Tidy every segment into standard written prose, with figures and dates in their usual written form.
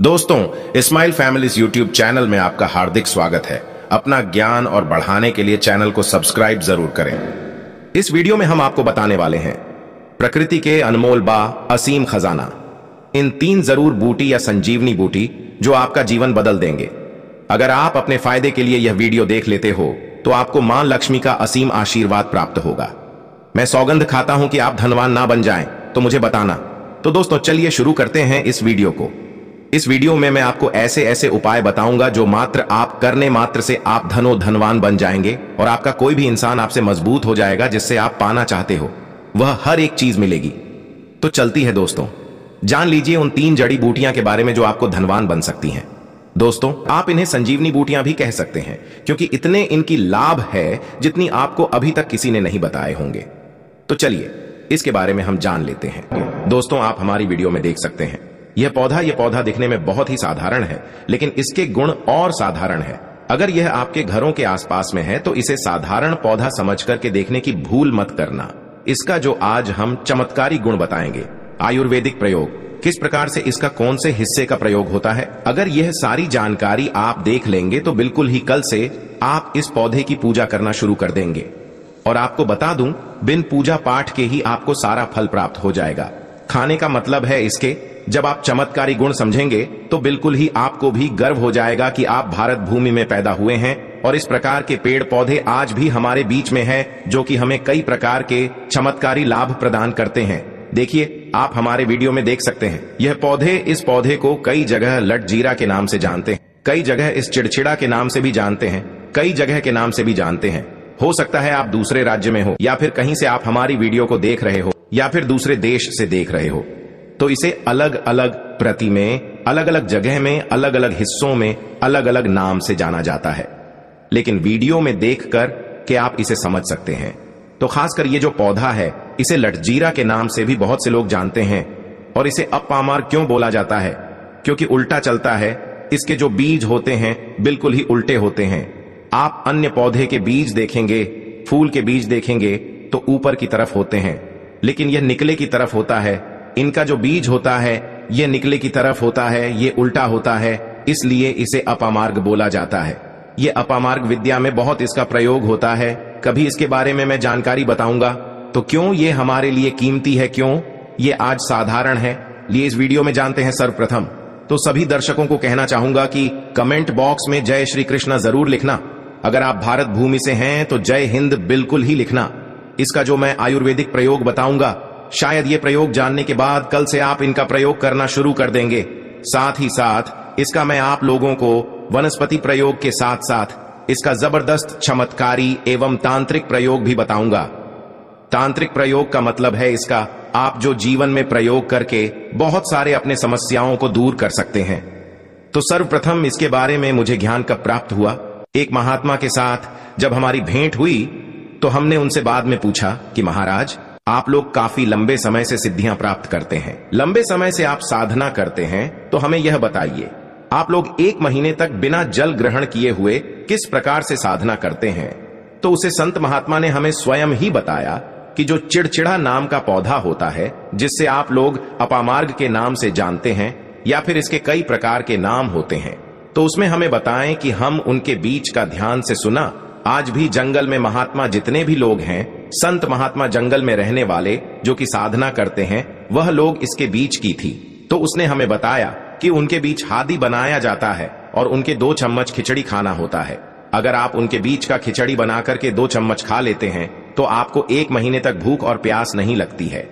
दोस्तों, Ismail families YouTube channel में आपका हार्दिक स्वागत है। अपना ज्ञान और बढ़ाने के लिए चैनल को सब्सक्राइब जरूर करें। इस वीडियो में हम आपको बताने वाले हैं प्रकृति के अनमोल असीम खजाना, इन 3 जरूर बूटी या संजीवनी बूटी जो आपका जीवन बदल देंगे। अगर आप अपने फायदे के लिए यह वीडियो देख लेते हो तो आपको मां लक्ष्मी का असीम आशीर्वाद प्राप्त होगा। मैं सौगंध खाता हूं कि आप धनवान ना बन जाएं तो मुझे बताना। तो दोस्तों चलिए शुरू करते हैं इस वीडियो को। इस वीडियो में मैं आपको ऐसे ऐसे उपाय बताऊंगा जो मात्र आप करने मात्र से आप धनवान बन जाएंगे और आपका कोई भी इंसान आपसे मजबूत हो जाएगा। जिससे आप पाना चाहते हो वह हर एक चीज मिलेगी। तो चलती है दोस्तों, जान लीजिए उन 3 जड़ी बूटियां के बारे में जो आपको धनवान बन सकती हैं। दोस्तों, आप इन्हें संजीवनी बूटियां भी कह सकते हैं क्योंकि इतने इनकी लाभ है जितनी आपको अभी तक किसी ने नहीं बताए होंगे। तो चलिए इसके बारे में हम जान लेते हैं। दोस्तों, आप हमारी वीडियो में देख सकते हैं यह पौधा दिखने में बहुत ही साधारण है, लेकिन इसके गुण और साधारण है। अगर यह आपके घरों के आसपास में है तो इसे साधारण पौधा समझ करके देखने की भूल मत करना। इसका जो आज हम चमत्कारी गुण बताएंगे, आयुर्वेदिक प्रयोग, किस प्रकार से इसका कौन से हिस्से का प्रयोग होता है, अगर यह सारी जानकारी आप देख लेंगे तो बिल्कुल ही कल से आप इस पौधे की पूजा करना शुरू कर देंगे। और आपको बता दूं, बिन पूजा पाठ के ही आपको सारा फल प्राप्त हो जाएगा। खाने का मतलब है इसके, जब आप चमत्कारी गुण समझेंगे तो बिल्कुल ही आपको भी गर्व हो जाएगा कि आप भारत भूमि में पैदा हुए हैं और इस प्रकार के पेड़ पौधे आज भी हमारे बीच में हैं जो कि हमें कई प्रकार के चमत्कारी लाभ प्रदान करते हैं। देखिए, आप हमारे वीडियो में देख सकते हैं यह पौधे, इस पौधे को कई जगह लटजीरा के नाम से जानते हैं, कई जगह इस चिड़चिड़ा के नाम से भी जानते हैं, कई जगह के नाम से भी जानते हैं। हो सकता है आप दूसरे राज्य में हो या फिर कहीं से आप हमारी वीडियो को देख रहे हो या फिर दूसरे देश से देख रहे हो, तो इसे अलग अलग प्रति में, अलग अलग जगह में, अलग अलग हिस्सों में अलग अलग नाम से जाना जाता है। लेकिन वीडियो में देखकर के आप इसे समझ सकते हैं। तो खासकर ये जो पौधा है इसे लटजीरा के नाम से भी बहुत से लोग जानते हैं। और इसे अपामार क्यों बोला जाता है? क्योंकि उल्टा चलता है। इसके जो बीज होते हैं बिल्कुल ही उल्टे होते हैं। आप अन्य पौधे के बीज देखेंगे, फूल के बीज देखेंगे तो ऊपर की तरफ होते हैं, लेकिन यह निकले की तरफ होता है। इनका जो बीज होता है यह निकले की तरफ होता है, ये उल्टा होता है, इसलिए इसे अपामार्ग बोला जाता है। ये अपामार्ग विद्या में बहुत इसका प्रयोग होता है। कभी इसके बारे में मैं जानकारी बताऊंगा। तो क्यों ये हमारे लिए कीमती है, क्यों ये आज साधारण है, लिए इस वीडियो में जानते हैं। सर्वप्रथम तो सभी दर्शकों को कहना चाहूंगा कि कमेंट बॉक्स में जय श्री कृष्ण जरूर लिखना। अगर आप भारत भूमि से हैं तो जय हिंद बिल्कुल ही लिखना। इसका जो मैं आयुर्वेदिक प्रयोग बताऊंगा, शायद ये प्रयोग जानने के बाद कल से आप इनका प्रयोग करना शुरू कर देंगे। साथ ही साथ इसका मैं आप लोगों को वनस्पति प्रयोग के साथ साथ इसका जबरदस्त चमत्कारी एवं तांत्रिक प्रयोग भी बताऊंगा। तांत्रिक प्रयोग का मतलब है इसका आप जो जीवन में प्रयोग करके बहुत सारे अपने समस्याओं को दूर कर सकते हैं। तो सर्वप्रथम इसके बारे में मुझे ज्ञान कब प्राप्त हुआ? एक महात्मा के साथ जब हमारी भेंट हुई तो हमने उनसे बाद में पूछा कि महाराज, आप लोग काफी लंबे समय से सिद्धियां प्राप्त करते हैं, लंबे समय से आप साधना करते हैं, तो हमें यह बताइए आप लोग 1 महीने तक बिना जल ग्रहण किए हुए किस प्रकार से साधना करते हैं? तो उसे संत महात्मा ने हमें स्वयं ही बताया कि जो चिड़चिड़ा नाम का पौधा होता है, जिससे आप लोग अपामार्ग के नाम से जानते हैं या फिर इसके कई प्रकार के नाम होते हैं, तो उसमें हमें बताएं कि हम उनके बीच का ध्यान से सुना। आज भी जंगल में महात्मा जितने भी लोग हैं, संत महात्मा जंगल में रहने वाले जो कि साधना करते हैं, वह लोग इसके बीच की थी। तो उसने हमें बताया कि उनके बीच हादी बनाया जाता है और उनके 2 चम्मच खिचड़ी खाना होता है। अगर आप उनके बीच का खिचड़ी बना करके 2 चम्मच खा लेते हैं तो आपको 1 महीने तक भूख और प्यास नहीं लगती है।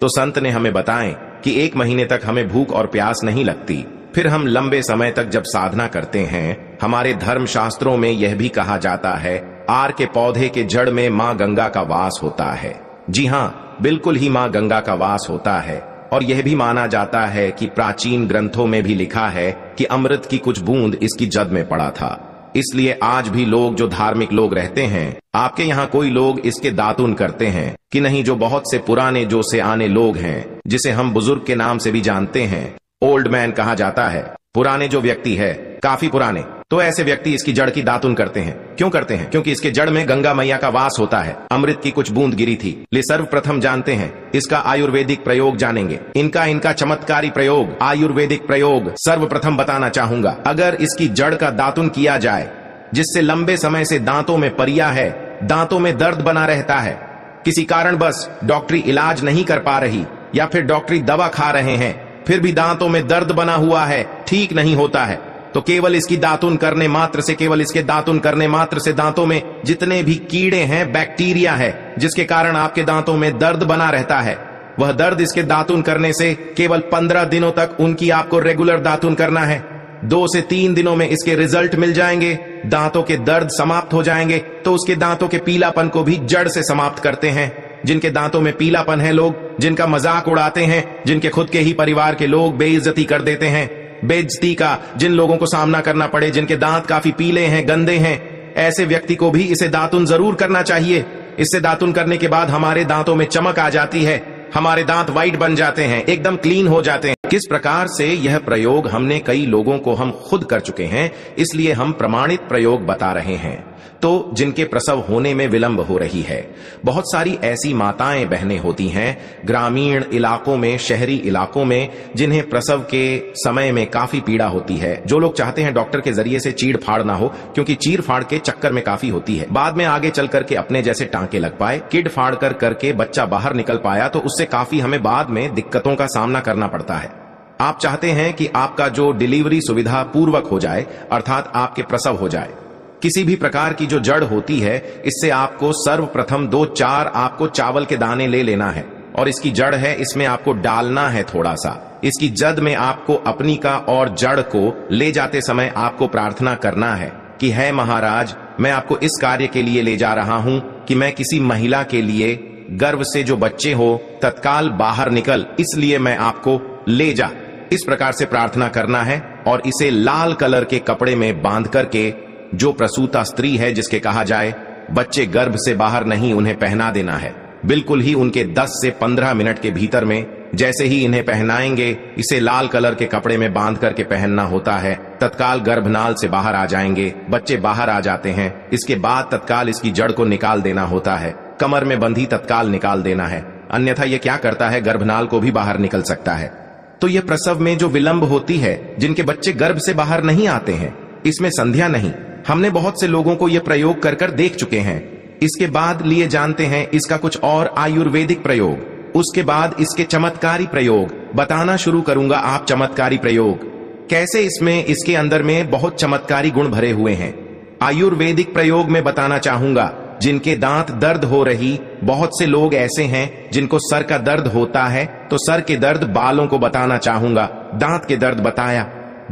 तो संत ने हमें बताएं कि 1 महीने तक हमें भूख और प्यास नहीं लगती। फिर हम लंबे समय तक जब साधना करते हैं, हमारे धर्म शास्त्रों में यह भी कहा जाता है, आर के पौधे के जड़ में मां गंगा का वास होता है। जी हाँ, बिल्कुल ही मां गंगा का वास होता है। और यह भी माना जाता है कि प्राचीन ग्रंथों में भी लिखा है कि अमृत की कुछ बूंद इसकी जद में पड़ा था। इसलिए आज भी लोग जो धार्मिक लोग रहते हैं, आपके यहाँ कोई लोग इसके दातुन करते हैं कि नहीं? जो बहुत से पुराने जो से आने लोग हैं, जिसे हम बुजुर्ग के नाम से भी जानते हैं, ओल्ड मैन कहा जाता है। पुराने जो व्यक्ति है, काफी पुराने, तो ऐसे व्यक्ति इसकी जड़ की दातुन करते हैं। क्यों करते हैं? क्योंकि इसके जड़ में गंगा मैया का वास होता है, अमृत की कुछ बूंद गिरी थी। ले सर्वप्रथम जानते हैं इसका आयुर्वेदिक प्रयोग जानेंगे। इनका चमत्कारी प्रयोग, आयुर्वेदिक प्रयोग सर्वप्रथम बताना चाहूंगा। अगर इसकी जड़ का दातुन किया जाए, जिससे लंबे समय से दांतों में परिया है, दांतों में दर्द बना रहता है, किसी कारण बस डॉक्टरी इलाज नहीं कर पा रही या फिर डॉक्टरी दवा खा रहे हैं, फिर भी दांतों में दर्द बना हुआ है, ठीक नहीं होता है, तो केवल इसकी दातुन करने मात्र से, केवल इसके दातुन करने मात्र से दांतों में जितने भी कीड़े हैं, बैक्टीरिया है, जिसके कारण आपके दांतों में दर्द बना रहता है, वह दर्द इसके दातुन करने से केवल 15 दिनों तक उनकी आपको रेगुलर दातुन करना है। 2 से 3 दिनों में इसके रिजल्ट मिल जाएंगे, दांतों के दर्द समाप्त हो जाएंगे। तो उसके दांतों के पीलापन को भी जड़ से समाप्त करते हैं। जिनके दांतों में पीलापन है, लोग जिनका मजाक उड़ाते हैं, जिनके खुद के ही परिवार के लोग बेइज्जती कर देते हैं, बेइज्जती का जिन लोगों को सामना करना पड़े, जिनके दांत काफी पीले हैं, गंदे हैं, ऐसे व्यक्ति को भी इसे दातुन जरूर करना चाहिए। इससे दातुन करने के बाद हमारे दांतों में चमक आ जाती है, हमारे दांत व्हाइट बन जाते हैं, एकदम क्लीन हो जाते हैं। किस प्रकार से यह प्रयोग हमने कई लोगों को हम खुद कर चुके हैं, इसलिए हम प्रमाणित प्रयोग बता रहे हैं। तो जिनके प्रसव होने में विलंब हो रही है, बहुत सारी ऐसी माताएं बहनें होती हैं ग्रामीण इलाकों में, शहरी इलाकों में, जिन्हें प्रसव के समय में काफी पीड़ा होती है। जो लोग चाहते हैं डॉक्टर के जरिए से चीड़ फाड़ ना हो, क्योंकि चीड़ फाड़ के चक्कर में काफी होती है, बाद में आगे चल करके अपने जैसे टांके लग पाए, किड फाड़ करके बच्चा बाहर निकल पाया, तो उससे काफी हमें बाद में दिक्कतों का सामना करना पड़ता है। आप चाहते हैं कि आपका जो डिलीवरी सुविधा पूर्वक हो जाए, अर्थात आपके प्रसव हो जाए। किसी भी प्रकार की जो जड़ होती है, इससे आपको सर्वप्रथम 2-4 आपको चावल के दाने ले लेना है, और इसकी जड़ है, इसमें आपको डालना है थोड़ा सा। इसकी जद में आपको अपनी का और जड़ को ले जाते समय आपको प्रार्थना करना है कि है महाराज, मैं आपको इस कार्य के लिए ले जा रहा हूं कि मैं किसी महिला के लिए गर्भ से जो बच्चे हो तत्काल बाहर निकल, इसलिए मैं आपको ले जा। इस प्रकार से प्रार्थना करना है, और इसे लाल कलर के कपड़े में बांध करके जो प्रसूता स्त्री है, जिसके कहा जाए बच्चे गर्भ से बाहर नहीं, उन्हें पहना देना है। बिल्कुल ही उनके 10 से 15 मिनट के भीतर में जैसे ही इन्हें पहनाएंगे, इसे लाल कलर के कपड़े में बांध करके पहनना होता है, तत्काल गर्भनाल से बाहर आ जाएंगे, बच्चे बाहर आ जाते हैं। इसके बाद तत्काल इसकी जड़ को निकाल देना होता है, कमर में बंधी तत्काल निकाल देना है, अन्यथा यह क्या करता है, गर्भनाल को भी बाहर निकल सकता है। तो यह प्रसव में जो विलंब होती है, जिनके बच्चे गर्भ से बाहर नहीं आते हैं, इसमें संध्या नहीं। हमने बहुत से लोगों को यह प्रयोग कर देख चुके हैं। इसके बाद लिए जानते हैं इसका कुछ और आयुर्वेदिक प्रयोग। उसके बाद इसके चमत्कारी प्रयोग बताना शुरू करूंगा। आप चमत्कारी प्रयोग कैसे, इसमें इसके अंदर में बहुत चमत्कारी गुण भरे हुए हैं। आयुर्वेदिक प्रयोग में बताना चाहूंगा, जिनके दांत दर्द हो रही, बहुत से लोग ऐसे हैं जिनको सर का दर्द होता है, तो सर के दर्द बालों को बताना चाहूंगा। दांत के दर्द बताया,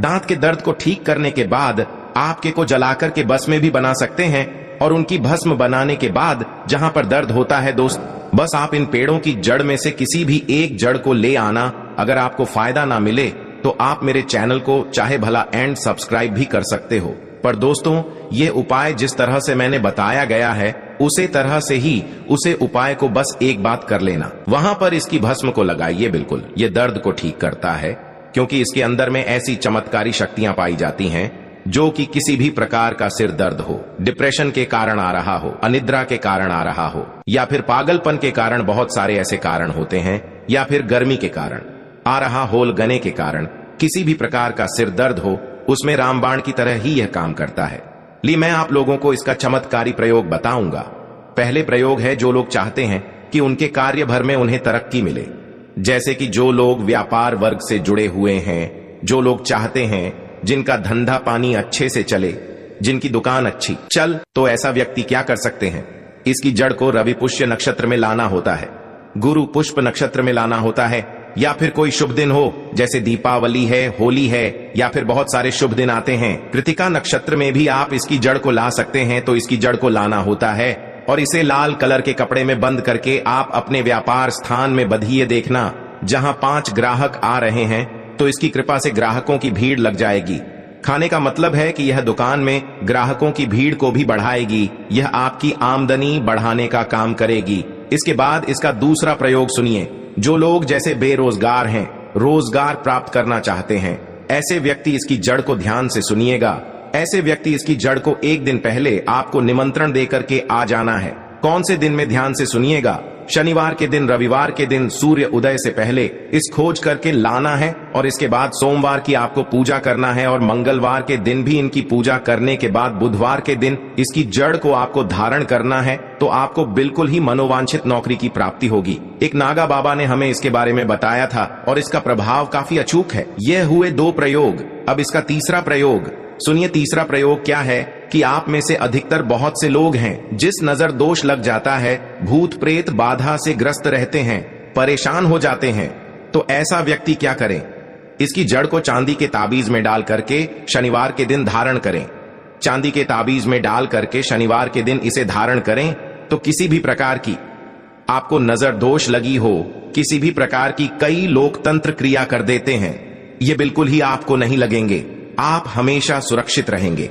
दांत के दर्द को ठीक करने के बाद आपके को जलाकर के भस्म भी बना सकते हैं, और उनकी भस्म बनाने के बाद जहां पर दर्द होता है दोस्त, बस आप इन पेड़ों की जड़ में से किसी भी एक जड़ को ले आना। अगर आपको फायदा ना मिले तो आप मेरे चैनल को चाहे भला एंड सब्सक्राइब भी कर सकते हो। पर दोस्तों, ये उपाय जिस तरह से मैंने बताया गया है, उसे तरह से ही उसे उपाय को बस एक बात कर लेना, वहां पर इसकी भस्म को लगाइए। बिल्कुल ये दर्द को ठीक करता है, क्योंकि इसके अंदर में ऐसी चमत्कारी शक्तियां पाई जाती हैं, जो कि किसी भी प्रकार का सिर दर्द हो, डिप्रेशन के कारण आ रहा हो, अनिद्रा के कारण आ रहा हो, या फिर पागलपन के कारण, बहुत सारे ऐसे कारण होते हैं, या फिर गर्मी के कारण आ रहा होल गने के कारण, किसी भी प्रकार का सिर दर्द हो, उसमें रामबाण की तरह ही यह काम करता है। ली मैं आप लोगों को इसका चमत्कारी प्रयोग बताऊंगा। पहले प्रयोग है, जो लोग चाहते हैं कि उनके कार्य भर में उन्हें तरक्की मिले, जैसे कि जो लोग व्यापार वर्ग से जुड़े हुए हैं, जो लोग चाहते हैं जिनका धंधा पानी अच्छे से चले, जिनकी दुकान अच्छी चल, तो ऐसा व्यक्ति क्या कर सकते हैं, इसकी जड़ को रवि पुष्य नक्षत्र में लाना होता है, गुरु पुष्प नक्षत्र में लाना होता है, या फिर कोई शुभ दिन हो, जैसे दीपावली है, होली है, या फिर बहुत सारे शुभ दिन आते हैं। कृतिका नक्षत्र में भी आप इसकी जड़ को ला सकते हैं, तो इसकी जड़ को लाना होता है, और इसे लाल कलर के कपड़े में बंद करके आप अपने व्यापार स्थान में बंधिए। देखना, जहां 5 ग्राहक आ रहे हैं, तो इसकी कृपा से ग्राहकों की भीड़ लग जाएगी। खाने का मतलब है कि यह दुकान में ग्राहकों की भीड़ को भी बढ़ाएगी, यह आपकी आमदनी बढ़ाने का काम करेगी। इसके बाद इसका दूसरा प्रयोग सुनिए। जो लोग जैसे बेरोजगार हैं, रोजगार प्राप्त करना चाहते हैं, ऐसे व्यक्ति इसकी जड़ को ध्यान से सुनिएगा। ऐसे व्यक्ति इसकी जड़ को एक दिन पहले आपको निमंत्रण देकर के आ जाना है। कौन से दिन में, ध्यान से सुनिएगा। शनिवार के दिन, रविवार के दिन सूर्य उदय से पहले इस खोज करके लाना है और इसके बाद सोमवार की आपको पूजा करना है और मंगलवार के दिन भी इनकी पूजा करने के बाद बुधवार के दिन इसकी जड़ को आपको धारण करना है। तो आपको बिल्कुल ही मनोवांछित नौकरी की प्राप्ति होगी। एक नागा बाबा ने हमें इसके बारे में बताया था और इसका प्रभाव काफी अचूक है। यह हुए 2 प्रयोग। अब इसका तीसरा प्रयोग सुनिए। तीसरा प्रयोग क्या है कि आप में से अधिकतर बहुत से लोग हैं जिस नजर दोष लग जाता है, भूत प्रेत बाधा से ग्रस्त रहते हैं, परेशान हो जाते हैं। तो ऐसा व्यक्ति क्या करें? इसकी जड़ को चांदी के ताबीज में डाल करके शनिवार के दिन धारण करें। चांदी के ताबीज में डाल करके शनिवार के दिन इसे धारण करें तो किसी भी प्रकार की आपको नजर दोष लगी हो, किसी भी प्रकार की, कई लोग तंत्र क्रिया कर देते हैं, ये बिल्कुल ही आपको नहीं लगेंगे। आप हमेशा सुरक्षित रहेंगे।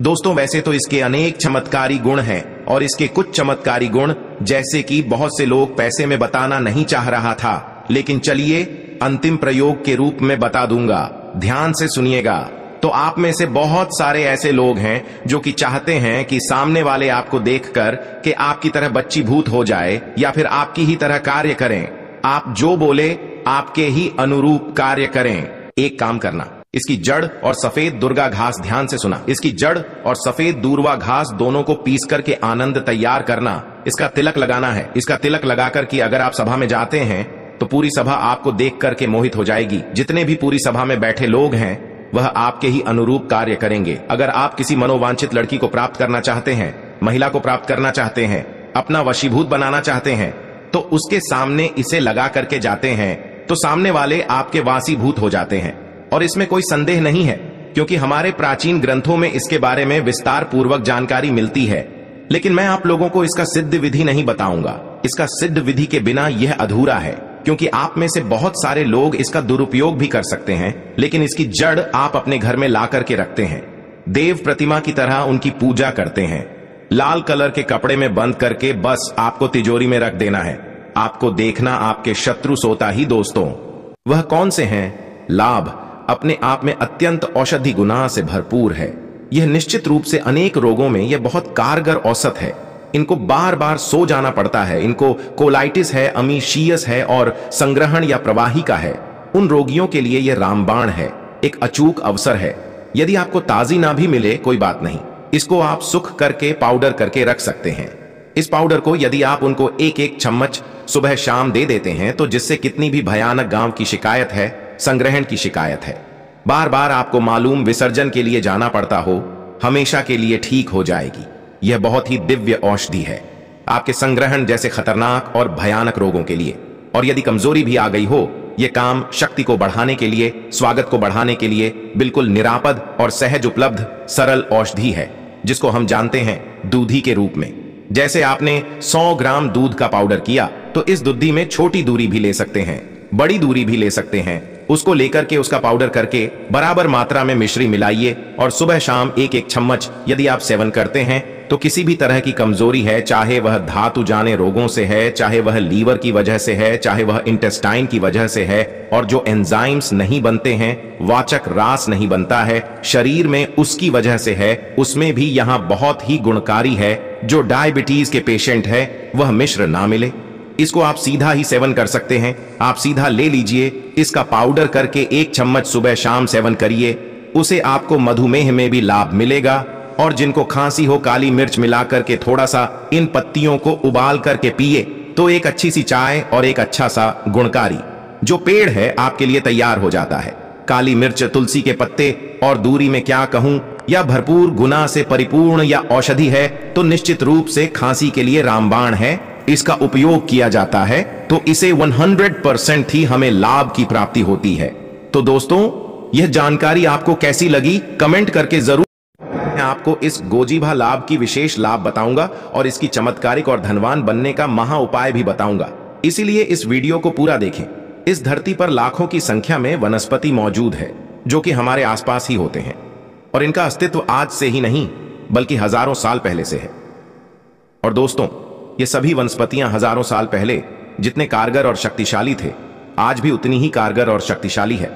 दोस्तों, वैसे तो इसके अनेक चमत्कारी गुण हैं और इसके कुछ चमत्कारी गुण जैसे कि बहुत से लोग पैसे में बताना नहीं चाह रहा था, लेकिन चलिए अंतिम प्रयोग के रूप में बता दूंगा। ध्यान से सुनिएगा। तो आप में से बहुत सारे ऐसे लोग हैं जो कि चाहते हैं कि सामने वाले आपको देखकर कि आपकी तरह बच्ची भूत हो जाए या फिर आपकी ही तरह कार्य करें। आप जो बोले आपके ही अनुरूप कार्य करें। एक काम करना, इसकी जड़ और सफेद दुर्गा घास, ध्यान से सुना, इसकी जड़ और सफेद दूर्वा घास दोनों को पीस करके आनंद तैयार करना। इसका तिलक लगाना है। इसका तिलक लगाकर कि अगर आप सभा में जाते हैं तो पूरी सभा आपको देख करके मोहित हो जाएगी। जितने भी पूरी सभा में बैठे लोग हैं वह आपके ही अनुरूप कार्य करेंगे। अगर आप किसी मनोवांछित लड़की को प्राप्त करना चाहते हैं, महिला को प्राप्त करना चाहते हैं, अपना वशीभूत बनाना चाहते हैं, तो उसके सामने इसे लगा करके जाते हैं तो सामने वाले आपके वासीभूत हो जाते हैं। और इसमें कोई संदेह नहीं है क्योंकि हमारे प्राचीन ग्रंथों में इसके बारे में विस्तार पूर्वक जानकारी मिलती है। लेकिन मैं आप लोगों को इसका सिद्ध विधि नहीं बताऊंगा। इसका सिद्ध विधि के बिना यह अधूरा है, क्योंकि आप में से बहुत सारे लोग इसका दुरुपयोग भी कर सकते हैं, लेकिन इसकी जड़ आप अपने घर में ला करके रखते हैं। देव प्रतिमा की तरह उनकी पूजा करते हैं। लाल कलर के कपड़े में बंद करके बस आपको तिजोरी में रख देना है। आपको देखना आपके शत्रु सोता ही। दोस्तों, वह कौन से हैं? लाभ अपने आप में अत्यंत औषधि गुना से भरपूर है। यह निश्चित रूप से अनेक रोगों में यह बहुत कारगर औषध है। इनको बार बार सो जाना पड़ता है। इनको कोलाइटिस है, अमीशियस है और संग्रहण या प्रवाहिका है। उन रोगियों के लिए यह रामबाण है, एक अचूक अवसर है। यदि आपको ताजी ना भी मिले कोई बात नहीं, इसको आप सुख करके पाउडर करके रख सकते हैं। इस पाउडर को यदि आप उनको 1-1 चम्मच सुबह शाम दे देते हैं तो जिससे कितनी भी भयानक गांव की शिकायत है, संग्रहण की शिकायत है, बार बार आपको मालूम विसर्जन के लिए जाना पड़ता हो, हमेशा के लिए ठीक हो जाएगी। यह बहुत ही दिव्य औषधि है आपके संग्रहण जैसे खतरनाक और भयानक रोगों के लिए। और यदि कमजोरी भी आ गई हो, यह काम शक्ति को बढ़ाने के लिए, स्वागत को बढ़ाने के लिए बिल्कुल निरापद और सहज उपलब्ध सरल औषधि है, जिसको हम जानते हैं दूधी के रूप में। जैसे आपने 100 ग्राम दूध का पाउडर किया तो इस दूधी में छोटी दूरी भी ले सकते हैं, बड़ी दूरी भी ले सकते हैं। उसको लेकर के उसका पाउडर करके बराबर मात्रा में मिश्री मिलाइए और सुबह शाम 1-1 चम्मच यदि आप सेवन करते हैं तो किसी भी तरह की कमजोरी है, चाहे वह धातु जाने रोगों से है, चाहे वह लीवर की वजह से है, चाहे वह इंटेस्टाइन की वजह से है, और जो एंजाइम्स नहीं बनते हैं, वाचक रास नहीं बनता है शरीर में, उसकी वजह से है, उसमें भी यहां बहुत ही गुणकारी है। जो डायबिटीज के पेशेंट है वह मिश्र ना मिले, इसको आप सीधा ही सेवन कर सकते हैं। आप सीधा ले लीजिए, इसका पाउडर करके 1 चम्मच सुबह शाम सेवन करिए। उसे आपको मधुमेह में भी लाभ मिलेगा। और जिनको खांसी हो, काली मिर्च मिलाकर के थोड़ा सा इन पत्तियों को उबाल करके पिए तो एक अच्छी सी चाय और एक अच्छा सा गुणकारी जो पेड़ है आपके लिए तैयार हो जाता है। काली मिर्च, तुलसी के पत्ते और दूरी में क्या कहूं, या भरपूर गुना से परिपूर्ण या औषधि है तो निश्चित रूप से खांसी के लिए रामबाण है। इसका उपयोग किया जाता है तो इसे 100% ही हमें लाभ की प्राप्ति होती है। तो दोस्तों, यह जानकारी आपको कैसी लगी कमेंट करके जरूर। मैं आपको इस गोजीभा लाभ की विशेष लाभ बताऊंगा और इसकी चमत्कारिक और धनवान बनने का महा उपाय भी बताऊंगा, इसीलिए इस वीडियो को पूरा देखें। इस धरती पर लाखों की संख्या में वनस्पति मौजूद है जो कि हमारे आसपास ही होते हैं और इनका अस्तित्व आज से ही नहीं बल्कि हजारों साल पहले से है। और दोस्तों, ये सभी वनस्पतियां हजारों साल पहले जितने कारगर और शक्तिशाली थे, आज भी उतनी ही कारगर और शक्तिशाली है।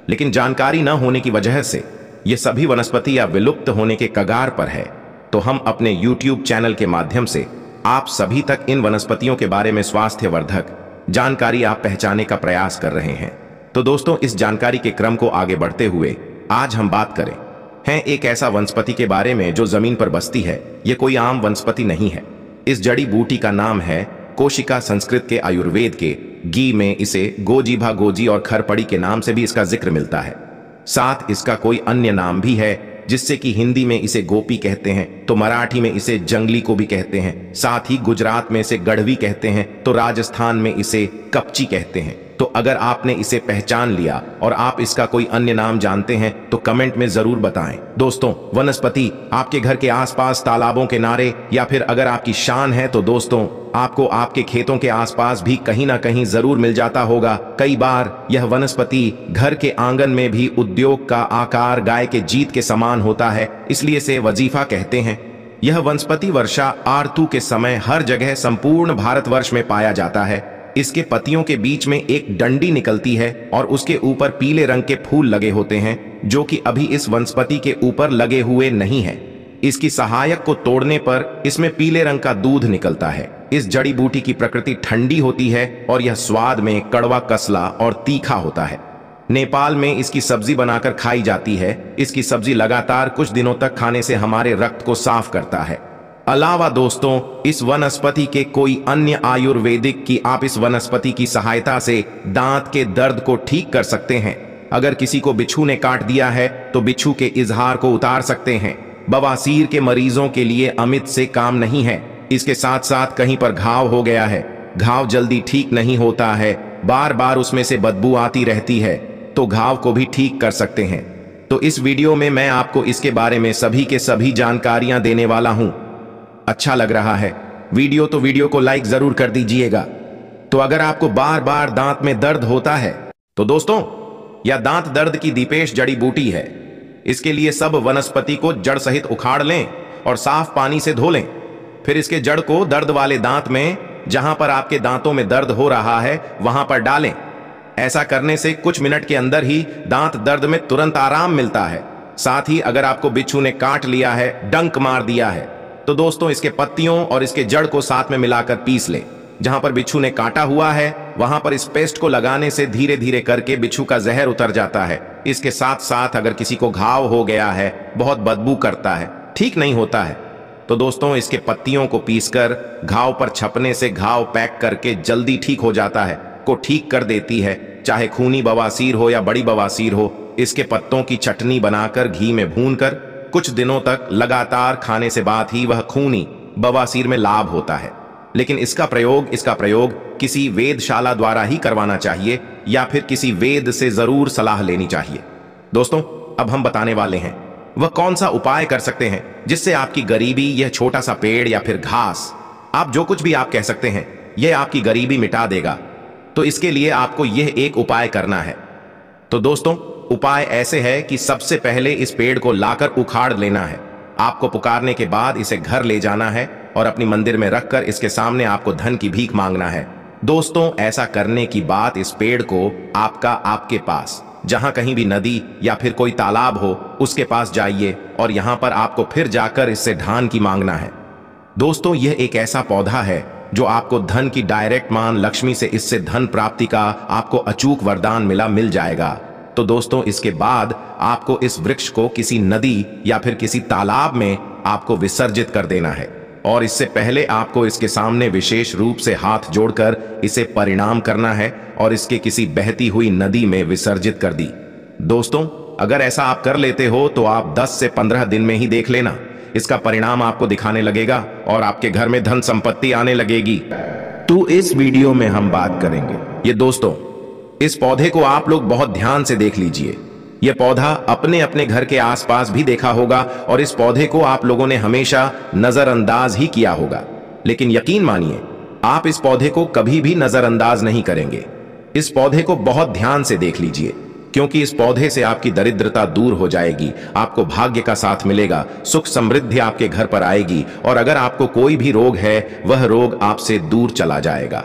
लेकिन जानकारी न होने की वजह से ये सभी वनस्पति या विलुप्त होने के कगार पर है, तो हम अपने YouTube चैनल के माध्यम से आप सभी तक इन वनस्पतियों के बारे में स्वास्थ्यवर्धक जानकारी आप पहचाने का प्रयास कर रहे हैं। तो दोस्तों, इस जानकारी के क्रम को आगे बढ़ते हुए आज हम बात करें हैं एक ऐसा वनस्पति के बारे में जो जमीन पर बसती है। ये कोई आम वनस्पति नहीं है। इस जड़ी बूटी का नाम है कोशिका। संस्कृत के आयुर्वेद के गी में इसे गोजीभा गोजी और खरपड़ी के नाम से भी इसका जिक्र मिलता है। साथ इसका कोई अन्य नाम भी है, जिससे कि हिंदी में इसे गोपी कहते हैं, तो मराठी में इसे जंगली को भी कहते हैं। साथ ही गुजरात में इसे गढ़वी कहते हैं, तो राजस्थान में इसे कपची कहते हैं। तो अगर आपने इसे पहचान लिया और आप इसका कोई अन्य नाम जानते हैं तो कमेंट में जरूर बताएं। दोस्तों, वनस्पति आपके घर के आसपास तालाबों के किनारे या फिर अगर आपकी शान है तो दोस्तों आपको आपके खेतों के आसपास भी कहीं ना कहीं जरूर मिल जाता होगा। कई बार यह वनस्पति घर के आंगन में भी उद्योग का आकार गाय के जीत के समान होता है, इसलिए इसे वजीफा कहते हैं। यह वनस्पति वर्षा आरतु के समय हर जगह संपूर्ण भारतवर्ष में पाया जाता है। इसके पत्तियों के बीच में एक डंडी निकलती है और उसके ऊपर पीले रंग के फूल लगे होते हैं, जो कि अभी इस वनस्पति के ऊपर लगे हुए नहीं है। इसकी सहायक को तोड़ने पर इसमें पीले रंग का दूध निकलता है। इस जड़ी बूटी की प्रकृति ठंडी होती है और यह स्वाद में कड़वा, कसला और तीखा होता है। नेपाल में इसकी सब्जी बनाकर खाई जाती है। इसकी सब्जी लगातार कुछ दिनों तक खाने से हमारे रक्त को साफ करता है। अलावा दोस्तों, इस वनस्पति के कोई अन्य आयुर्वेदिक की आप इस वनस्पति की सहायता से दांत के दर्द को ठीक कर सकते हैं। अगर किसी को बिच्छू ने काट दिया है तो बिच्छू के इजहार को उतार सकते हैं। बवासीर के मरीजों के लिए अमित से काम नहीं है। इसके साथ साथ कहीं पर घाव हो गया है, घाव जल्दी ठीक नहीं होता है, बार बार उसमें से बदबू आती रहती है, तो घाव को भी ठीक कर सकते हैं। तो इस वीडियो में मैं आपको इसके बारे में सभी के सभी जानकारियां देने वाला हूं। अच्छा लग रहा है वीडियो तो वीडियो को लाइक जरूर कर दीजिएगा। तो अगर आपको बार बार दांत में दर्द होता है तो दोस्तों, यह दांत दर्द की दीपेश जड़ी बूटी है। इसके लिए सब वनस्पति को जड़ सहित उखाड़ लें और साफ पानी से धो लें। फिर इसके जड़ को दर्द वाले दांत में, जहां पर आपके दांतों में दर्द हो रहा है, वहां पर डालें। ऐसा करने से कुछ मिनट के अंदर ही दांत दर्द में तुरंत आराम मिलता है। साथ ही अगर आपको बिच्छू ने काट लिया है, डंक मार दिया है, तो दोस्तों इसके पत्तियों और इसके जड़ को साथ में मिलाकर पीस ले। जहां पर बिच्छू ने काटा हुआ है वहां पर इस पेस्ट को लगाने से धीरे धीरे करके बिच्छू का जहर उतर जाता है। इसके साथ साथ अगर किसी को घाव हो गया है, बहुत बदबू करता है, ठीक नहीं होता है, तो दोस्तों इसके पत्तियों को पीसकर घाव पर छपने से घाव पैक करके जल्दी ठीक हो जाता है, को ठीक कर देती है। चाहे खूनी बवासीर हो या बड़ी बवासीर हो, इसके पत्तों की चटनी बनाकर घी में भूनकर कुछ दिनों तक लगातार खाने से बाद ही वह खूनी बवासीर में लाभ होता है। लेकिन इसका प्रयोग किसी वेदशाला द्वारा ही करवाना चाहिए या फिर किसी वेद से जरूर सलाह लेनी चाहिए। दोस्तों, अब हम बताने वाले हैं वह कौन सा उपाय कर सकते हैं जिससे आपकी गरीबी, यह छोटा सा पेड़ या फिर घास, आप जो कुछ भी आप कह सकते हैं, यह आपकी गरीबी मिटा देगा। तो इसके लिए आपको यह एक उपाय करना है। तो दोस्तों, उपाय ऐसे है कि सबसे पहले इस पेड़ को लाकर उखाड़ लेना है। आपको पुकारने के बाद इसे घर ले जाना है और अपनी मंदिर में रखकर इसके सामने आपको धन की भीख मांगना है। दोस्तों, ऐसा करने की बात इस पेड़ को आपके पास जहां कहीं भी नदी या फिर कोई तालाब हो उसके पास जाइए और यहां पर आपको फिर जाकर इससे धान की मांगना है। दोस्तों, यह एक ऐसा पौधा है जो आपको धन की डायरेक्ट मान, लक्ष्मी से इससे धन प्राप्ति का आपको अचूक वरदान मिल जाएगा। तो दोस्तों, इसके बाद आपको इस वृक्ष को किसी नदी या फिर किसी तालाब में आपको विसर्जित कर देना है और इससे पहले आपको इसके सामने विशेष रूप से हाथ जोड़कर इसे परिणाम करना है और इसके किसी बहती हुई नदी में विसर्जित कर दी। दोस्तों, अगर ऐसा आप कर लेते हो तो आप 10 से 15 दिन में ही देख लेना, इसका परिणाम आपको दिखाने लगेगा और आपके घर में धन संपत्ति आने लगेगी। तो इस वीडियो में हम बात करेंगे ये। दोस्तों, इस पौधे को आप लोग बहुत ध्यान से देख लीजिए। यह पौधा अपने अपने घर के आसपास भी देखा होगा और इस पौधे को आप लोगों ने हमेशा नजरअंदाज ही किया होगा, लेकिन यकीन मानिए आप इस पौधे को कभी भी नजरअंदाज नहीं करेंगे। इस पौधे को बहुत ध्यान से देख लीजिए, क्योंकि इस पौधे से आपकी दरिद्रता दूर हो जाएगी, आपको भाग्य का साथ मिलेगा, सुख समृद्धि आपके घर पर आएगी और अगर आपको कोई भी रोग है वह रोग आपसे दूर चला जाएगा।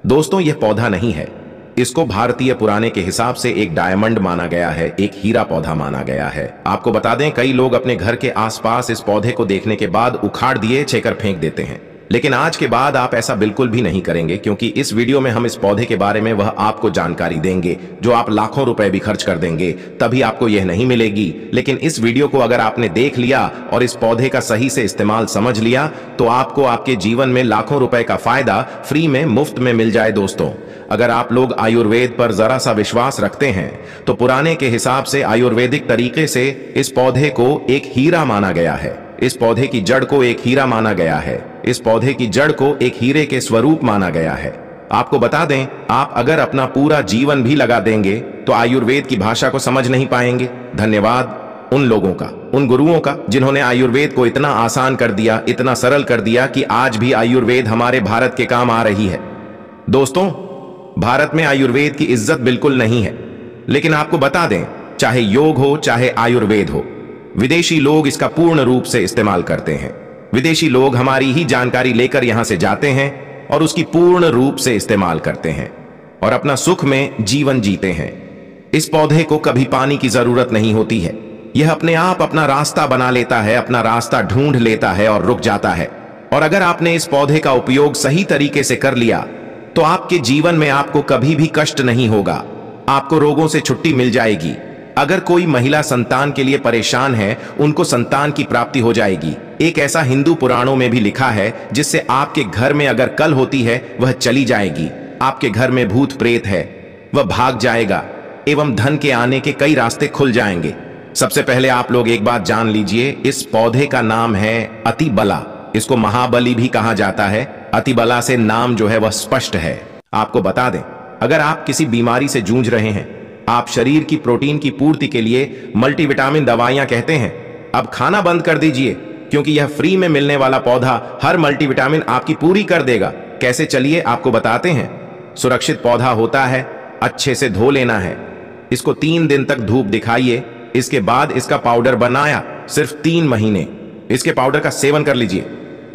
दोस्तों, यह पौधा नहीं है, इसको भारतीय पुराने के हिसाब से एक डायमंड माना गया है, एक हीरा पौधा माना गया है। आपको बता दें, कई लोग अपने घर के आसपास इस पौधे को देखने के बाद उखाड़ दिए छेकर फेंक देते हैं, लेकिन आज के बाद आप ऐसा बिल्कुल भी नहीं करेंगे, क्योंकि इस वीडियो में हम इस पौधे के बारे में वह आपको जानकारी देंगे जो आप लाखों रुपए भी खर्च कर देंगे तभी आपको यह नहीं मिलेगी। लेकिन इस वीडियो को अगर आपने देख लिया और इस पौधे का सही से इस्तेमाल समझ लिया तो आपको आपके जीवन में लाखों रुपए का फायदा फ्री में, मुफ्त में मिल जाए। दोस्तों, अगर आप लोग आयुर्वेद पर जरा सा विश्वास रखते हैं तो पुराने के हिसाब से आयुर्वेदिक तरीके से इस पौधे को एक हीरा माना गया है। इस पौधे की जड़ को एक हीरा माना गया है। इस पौधे की जड़ को एक हीरे के स्वरूप माना गया है। आपको बता दें, आप अगर अपना पूरा जीवन भी लगा देंगे तो आयुर्वेद की भाषा को समझ नहीं पाएंगे। धन्यवाद उन लोगों का, उन गुरुओं का जिन्होंने आयुर्वेद को इतना आसान कर दिया, इतना सरल कर दिया कि आज भी आयुर्वेद हमारे भारत के काम आ रही है। दोस्तों, भारत में आयुर्वेद की इज्जत बिल्कुल नहीं है, लेकिन आपको बता दें, चाहे योग हो चाहे आयुर्वेद हो, विदेशी लोग इसका पूर्ण रूप से इस्तेमाल करते हैं। विदेशी लोग हमारी ही जानकारी लेकर यहां से जाते हैं और उसकी पूर्ण रूप से इस्तेमाल करते हैं और अपना सुख में जीवन जीते हैं। इस पौधे को कभी पानी की जरूरत नहीं होती है। यह अपने आप अपना रास्ता बना लेता है, अपना रास्ता ढूंढ लेता है और रुक जाता है। और अगर आपने इस पौधे का उपयोग सही तरीके से कर लिया तो आपके जीवन में आपको कभी भी कष्ट नहीं होगा, आपको रोगों से छुट्टी मिल जाएगी। अगर कोई महिला संतान के लिए परेशान है, उनको संतान की प्राप्ति हो जाएगी। एक ऐसा हिंदू पुराणों में भी लिखा है जिससे आपके घर में अगर कल होती है वह चली जाएगी, आपके घर में भूत प्रेत है वह भाग जाएगा एवं धन के आने के कई रास्ते खुल जाएंगे। सबसे पहले आप लोग एक बात जान लीजिए, इस पौधे का नाम है अतिबला। इसको महाबली भी कहा जाता है। अतिबला से नाम जो है वह स्पष्ट है। आपको बता दें, अगर आप किसी बीमारी से जूझ रहे हैं, आप शरीर की प्रोटीन की पूर्ति के लिए मल्टीविटामिन दवाइयां कहते हैं, अब खाना बंद कर दीजिए, क्योंकि यह फ्री में मिलने वाला पौधा हर मल्टीविटामिन आपकी पूरी कर देगा। कैसे, चलिए आपको बताते हैं। सुरक्षित पौधा होता है, अच्छे से धो लेना है, इसको 3 दिन तक धूप दिखाइए, इसके बाद इसका पाउडर बनाया, सिर्फ 3 महीने इसके पाउडर का सेवन कर लीजिए।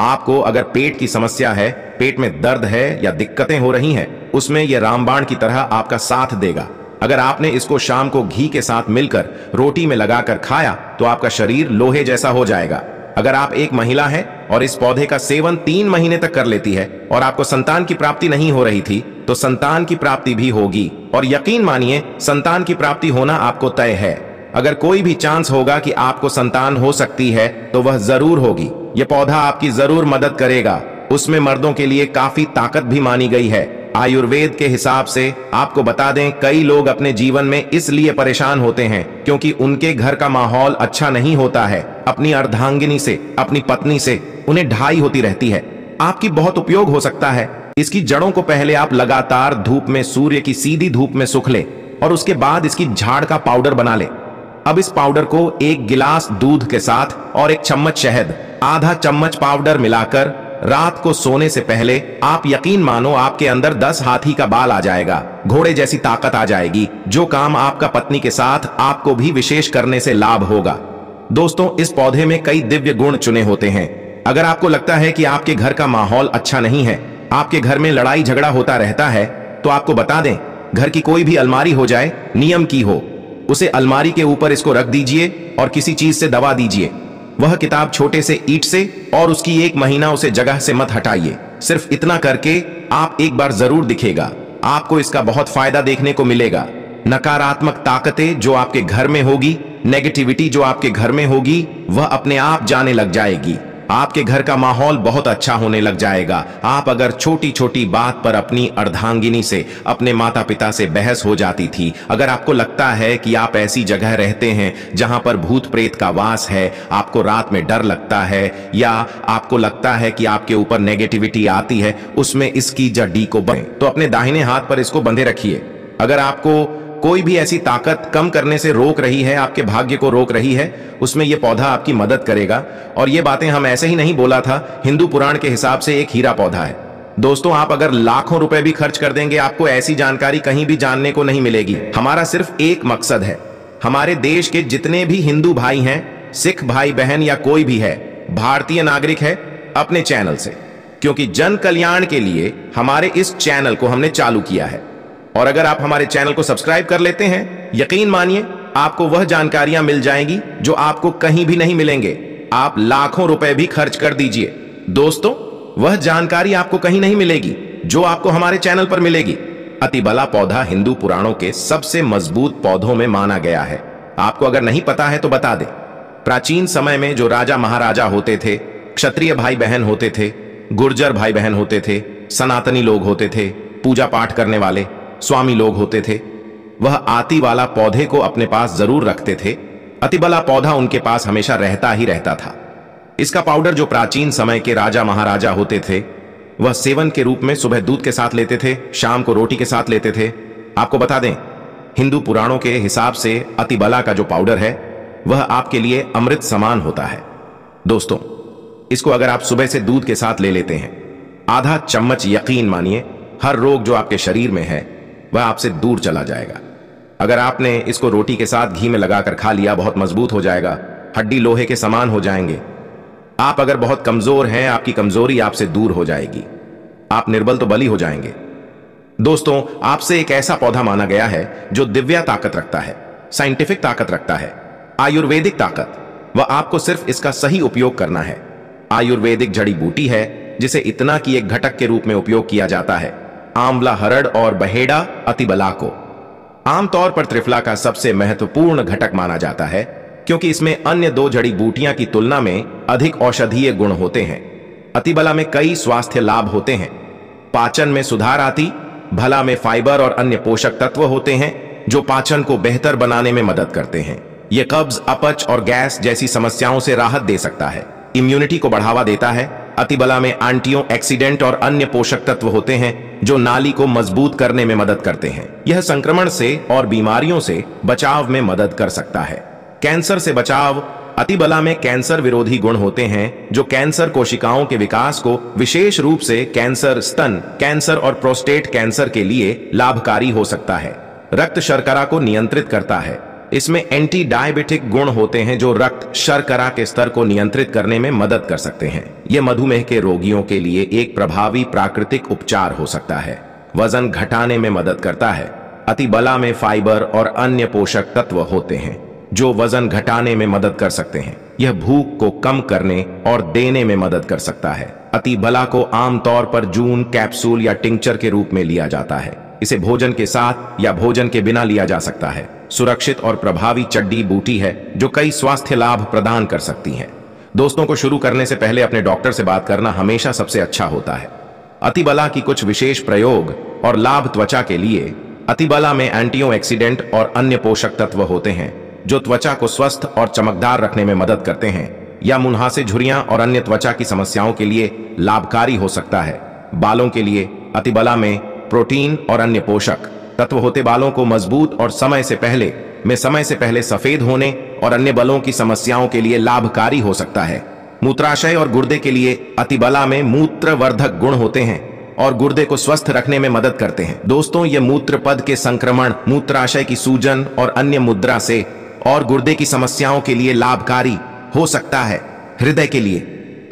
आपको अगर पेट की समस्या है, पेट में दर्द है या दिक्कतें हो रही हैं, उसमें यह रामबाण की तरह आपका साथ देगा। अगर आपने इसको शाम को घी के साथ मिलकर रोटी में लगाकर खाया तो आपका शरीर लोहे जैसा हो जाएगा। अगर आप एक महिला हैं और इस पौधे का सेवन 3 महीने तक कर लेती है और आपको संतान की प्राप्ति नहीं हो रही थी, तो संतान की प्राप्ति भी होगी। और यकीन मानिए, संतान की प्राप्ति होना आपको तय है। अगर कोई भी चांस होगा कि आपको संतान हो सकती है तो वह जरूर होगी। यह पौधा आपकी जरूर मदद करेगा। उसमें मर्दों के लिए काफी ताकत भी मानी गई है। आयुर्वेद के हिसाब से आपको बता दें, कई लोग अपने जीवन में इसलिए परेशान होते हैं क्योंकि उनके घर का माहौल अच्छा नहीं होता है। अपनी अर्धांगिनी से, अपनी पत्नी से उन्हें ढाई होती रहती है। आपकी बहुत उपयोग हो सकता है। इसकी जड़ों को पहले आप लगातार धूप में, सूर्य की सीधी धूप में सुख ले और उसके बाद इसकी झाड़ का पाउडर बना ले। अब इस पाउडर को 1 गिलास दूध के साथ और 1 चम्मच शहद, आधा चम्मच पाउडर मिलाकर रात को सोने से पहले आप यकीन मानो आपके अंदर 10 हाथी का बाल आ जाएगा, घोड़े जैसी ताकत आ जाएगी। जो काम आपका पत्नी के साथ आपको भी विशेष करने से लाभ होगा। दोस्तों, इस पौधे में कई दिव्य गुण चुने होते हैं। अगर आपको लगता है कि आपके घर का माहौल अच्छा नहीं है, आपके घर में लड़ाई झगड़ा होता रहता है, तो आपको बता दें, घर की कोई भी अलमारी हो जाए, नियम की हो, उसे अलमारी के ऊपर इसको रख दीजिए और किसी चीज से दबा दीजिए। वह किताब छोटे से ईंट से, और उसकी 1 महीना उसे जगह से मत हटाइए। सिर्फ इतना करके आप एक बार जरूर दिखेगा, आपको इसका बहुत फायदा देखने को मिलेगा। नकारात्मक ताकतें जो आपके घर में होगी, नेगेटिविटी जो आपके घर में होगी, वह अपने आप जाने लग जाएगी। आपके घर का माहौल बहुत अच्छा होने लग जाएगा। आप अगर छोटी छोटी बात पर अपनी अर्धांगिनी से, अपने माता पिता से बहस हो जाती थी, अगर आपको लगता है कि आप ऐसी जगह रहते हैं जहां पर भूत प्रेत का वास है, आपको रात में डर लगता है या आपको लगता है कि आपके ऊपर नेगेटिविटी आती है, उसमें इसकी जड़ी को बंधे, तो अपने दाहिने हाथ पर इसको बंधे रखिए। अगर आपको कोई भी ऐसी ताकत कम करने से रोक रही है, आपके भाग्य को रोक रही है, उसमें यह पौधा आपकी मदद करेगा। और ये बातें हम ऐसे ही नहीं बोला था, हिंदू पुराण के हिसाब से एक हीरा पौधा है। दोस्तों, आप अगर लाखों रुपए भी खर्च कर देंगे, आपको ऐसी जानकारी कहीं भी जानने को नहीं मिलेगी। हमारा सिर्फ एक मकसद है, हमारे देश के जितने भी हिंदू भाई हैं, सिख भाई बहन या कोई भी है, भारतीय नागरिक है, अपने चैनल से, क्योंकि जन कल्याण के लिए हमारे इस चैनल को हमने चालू किया है। और अगर आप हमारे चैनल को सब्सक्राइब कर लेते हैं, यकीन मानिए आपको वह जानकारियां मिल जाएंगी जो आपको कहीं भी नहीं मिलेंगे। आप लाखों रुपए भी खर्च कर दीजिए, दोस्तों वह जानकारी आपको कहीं नहीं मिलेगी जो आपको हमारे चैनल पर मिलेगी। अतिबला पौधा हिंदू पुराणों के सबसे मजबूत पौधों में माना गया है। आपको अगर नहीं पता है तो बता दें, प्राचीन समय में जो राजा महाराजा होते थे, क्षत्रिय भाई बहन होते थे, गुर्जर भाई बहन होते थे, सनातनी लोग होते थे, पूजा पाठ करने वाले स्वामी लोग होते थे, वह आतिवाला पौधे को अपने पास जरूर रखते थे। अतिबला पौधा उनके पास हमेशा रहता ही रहता था। इसका पाउडर जो प्राचीन समय के राजा महाराजा होते थे वह सेवन के रूप में सुबह दूध के साथ लेते थे, शाम को रोटी के साथ लेते थे। आपको बता दें, हिंदू पुराणों के हिसाब से अतिबला का जो पाउडर है वह आपके लिए अमृत समान होता है। दोस्तों इसको अगर आप सुबह से दूध के साथ ले लेते हैं, आधा चम्मच, यकीन मानिए हर रोग जो आपके शरीर में है वह आपसे दूर चला जाएगा। अगर आपने इसको रोटी के साथ घी में लगाकर खा लिया, बहुत मजबूत हो जाएगा, हड्डी लोहे के समान हो जाएंगे। आप अगर बहुत कमजोर हैं, आपकी कमजोरी आपसे दूर हो जाएगी, आप निर्बल तो बली हो जाएंगे। दोस्तों आपसे एक ऐसा पौधा माना गया है जो दिव्य ताकत रखता है, साइंटिफिक ताकत रखता है, आयुर्वेदिक ताकत। वह आपको सिर्फ इसका सही उपयोग करना है। आयुर्वेदिक जड़ी बूटी है जिसे इतना कि एक घटक के रूप में उपयोग किया जाता है। आंवला, हरड़ और बहेड़ा अतिबला को आमतौर पर त्रिफला का सबसे महत्वपूर्ण घटक माना जाता है, क्योंकि इसमें अन्य दो जड़ी बूटियां की तुलना में अधिक औषधीय गुण होते हैं। अतिबला में कई स्वास्थ्य लाभ होते हैं। पाचन में सुधार आती, भला में फाइबर और अन्य पोषक तत्व होते हैं जो पाचन को बेहतर बनाने में मदद करते हैं। यह कब्ज, अपच और गैस जैसी समस्याओं से राहत दे सकता है। इम्यूनिटी को बढ़ावा देता है। अतिबला में एंटीऑक्सीडेंट और अन्य पोषक तत्व होते हैं जो नाली को मजबूत करने में मदद करते हैं। यह संक्रमण से और बीमारियों से बचाव में मदद कर सकता है। कैंसर से बचाव। अतिबला में कैंसर विरोधी गुण होते हैं जो कैंसर कोशिकाओं के विकास को, विशेष रूप से कैंसर, स्तन कैंसर और प्रोस्टेट कैंसर के लिए लाभकारी हो सकता है। रक्त शर्करा को नियंत्रित करता है। इसमें एंटी डायबिटिक गुण होते हैं जो रक्त शर्करा के स्तर को नियंत्रित करने में मदद कर सकते हैं। यह मधुमेह के रोगियों के लिए एक प्रभावी प्राकृतिक उपचार हो सकता है। वजन घटाने में मदद करता है। अतिबला में फाइबर और अन्य पोषक तत्व होते हैं जो वजन घटाने में मदद कर सकते हैं। यह भूख को कम करने और देने में मदद कर सकता है। अतिबला को आमतौर पर जून, कैप्सूल या टिंचर के रूप में लिया जाता है। इसे भोजन के साथ या भोजन के बिना लिया जा सकता है। सुरक्षित और प्रभावी जड़ी बूटी है जो कई स्वास्थ्य लाभ प्रदान कर सकती है। दोस्तों को शुरू करने से पहले अपने डॉक्टर से बात करना हमेशा सबसे अच्छा होता है। अतिबला की कुछ विशेष प्रयोग और लाभ। त्वचा के लिए अतिबला में एंटीऑक्सीडेंट और अन्य पोषक तत्व होते हैं जो त्वचा को स्वस्थ और चमकदार रखने में मदद करते हैं या मुंहासे, झुर्रियां और अन्य त्वचा की समस्याओं के लिए लाभकारी हो सकता है। बालों के लिए अतिबला में प्रोटीन और अन्य पोषक तत्व होते बालों को मजबूत और समय से पहले सफेद होने और अन्य बालों की समस्याओं के लिए लाभकारी हो सकता है। मूत्राशय और गुर्दे के लिए अतिबला में मूत्रवर्धक गुण होते हैं और गुर्दे को स्वस्थ रखने में मदद करते हैं। दोस्तों ये मूत्र पद के संक्रमण, मूत्राशय की सूजन और अन्य मुद्रा से और गुर्दे की समस्याओं के लिए लाभकारी हो सकता है। हृदय के लिए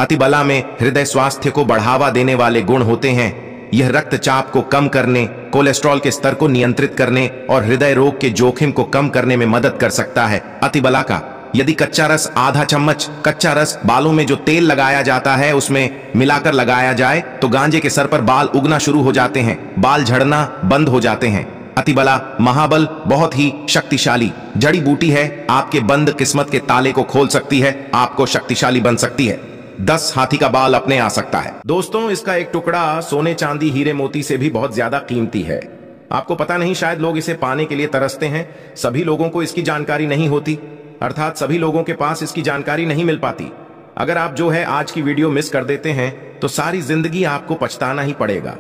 अतिबला में हृदय स्वास्थ्य को बढ़ावा देने वाले गुण होते हैं। यह रक्तचाप को कम करने, कोलेस्ट्रॉल के स्तर को नियंत्रित करने और हृदय रोग के जोखिम को कम करने में मदद कर सकता है। अतिबला का यदि कच्चा रस, आधा चम्मच कच्चा रस बालों में जो तेल लगाया जाता है उसमें मिलाकर लगाया जाए तो गांजे के सर पर बाल उगना शुरू हो जाते हैं, बाल झड़ना बंद हो जाते हैं। अतिबला महाबल बहुत ही शक्तिशाली जड़ी बूटी है। आपके बंद किस्मत के ताले को खोल सकती है, आपको शक्तिशाली बन सकती है। 10 हाथी का बाल अपने आ सकता है। दोस्तों इसका एक टुकड़ा सोने, चांदी, हीरे मोती से भी बहुत ज्यादा कीमती है। आपको पता नहीं, शायद लोग इसे पाने के लिए तरसते हैं। सभी लोगों को इसकी जानकारी नहीं होती, अर्थात सभी लोगों के पास इसकी जानकारी नहीं मिल पाती। अगर आप जो है आज की वीडियो मिस कर देते हैं तो सारी जिंदगी आपको पछताना ही पड़ेगा।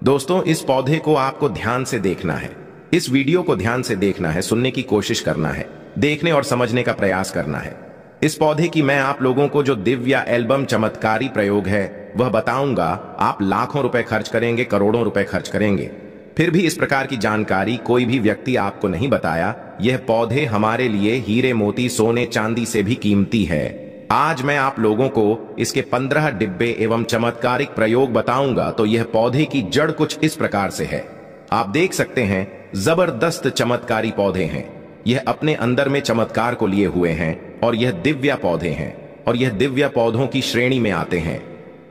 दोस्तों इस पौधे को आपको ध्यान से देखना है, इस वीडियो को ध्यान से देखना है, सुनने की कोशिश करना है, देखने और समझने का प्रयास करना है। इस पौधे की मैं आप लोगों को जो दिव्य एल्बम चमत्कारी प्रयोग है वह बताऊंगा। आप लाखों रुपए खर्च करेंगे, करोड़ों रुपए खर्च करेंगे, फिर भी इस प्रकार की जानकारी कोई भी व्यक्ति आपको नहीं बताया। यह पौधे हमारे लिए हीरे, मोती, सोने, चांदी से भी कीमती है। आज मैं आप लोगों को इसके 15 डिब्बे एवं चमत्कारिक प्रयोग बताऊंगा। तो यह पौधे की जड़ कुछ इस प्रकार से है। आप देख सकते हैं जबरदस्त चमत्कारी पौधे हैं। यह अपने अंदर में चमत्कार को लिए हुए हैं और यह दिव्य पौधे हैं और यह दिव्य पौधों की श्रेणी में आते हैं।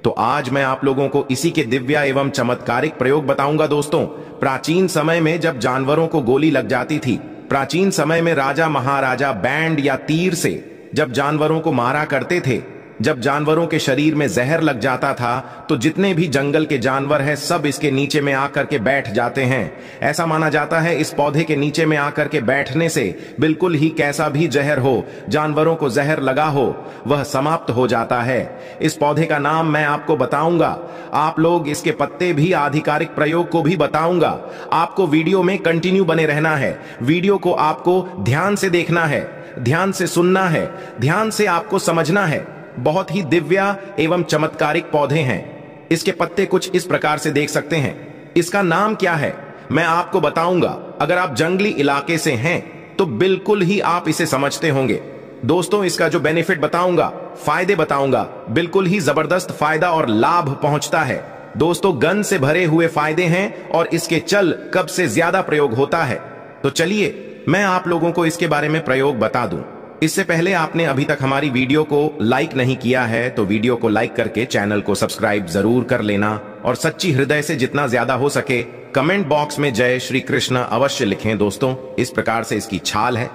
तो आज मैं आप लोगों को इसी के दिव्य एवं चमत्कारिक प्रयोग बताऊंगा। दोस्तों, प्राचीन समय में जब जानवरों को गोली लग जाती थी, प्राचीन समय में राजा महाराजा बैंड या तीर से जब जानवरों को मारा करते थे, जब जानवरों के शरीर में जहर लग जाता था तो जितने भी जंगल के जानवर हैं सब इसके नीचे में आकर के बैठ जाते हैं। ऐसा माना जाता है इस पौधे के नीचे में आकर के बैठने से बिल्कुल ही कैसा भी जहर हो, जानवरों को जहर लगा हो, वह समाप्त हो जाता है। इस पौधे का नाम मैं आपको बताऊंगा। आप लोग इसके पत्ते भी आधिकारिक प्रयोग को भी बताऊंगा। आपको वीडियो में कंटिन्यू बने रहना है। वीडियो को आपको ध्यान से देखना है, ध्यान से सुनना है, ध्यान से आपको समझना है। बहुत ही दिव्य एवं चमत्कारिक पौधे हैं। इसके पत्ते कुछ इस प्रकार से देख सकते हैं। इसका नाम क्या है मैं आपको बताऊंगा। अगर आप जंगली इलाके से हैं तो बिल्कुल ही आप इसे समझते होंगे। दोस्तों, इसका जो बेनिफिट बताऊंगा, फायदे बताऊंगा, बिल्कुल ही जबरदस्त फायदा और लाभ पहुंचता है। दोस्तों, गन से भरे हुए फायदे हैं और इसके चल कब से ज्यादा प्रयोग होता है। तो चलिए मैं आप लोगों को इसके बारे में प्रयोग बता दूं। इससे पहले आपने अभी तक हमारी वीडियो को लाइक नहीं किया है तो वीडियो को लाइक करके चैनल को सब्सक्राइब जरूर कर लेना और सच्ची हृदय से जितना ज्यादा हो सके कमेंट बॉक्स में जय श्री कृष्ण अवश्य लिखें। दोस्तों, इस प्रकार से इसकी छाल है,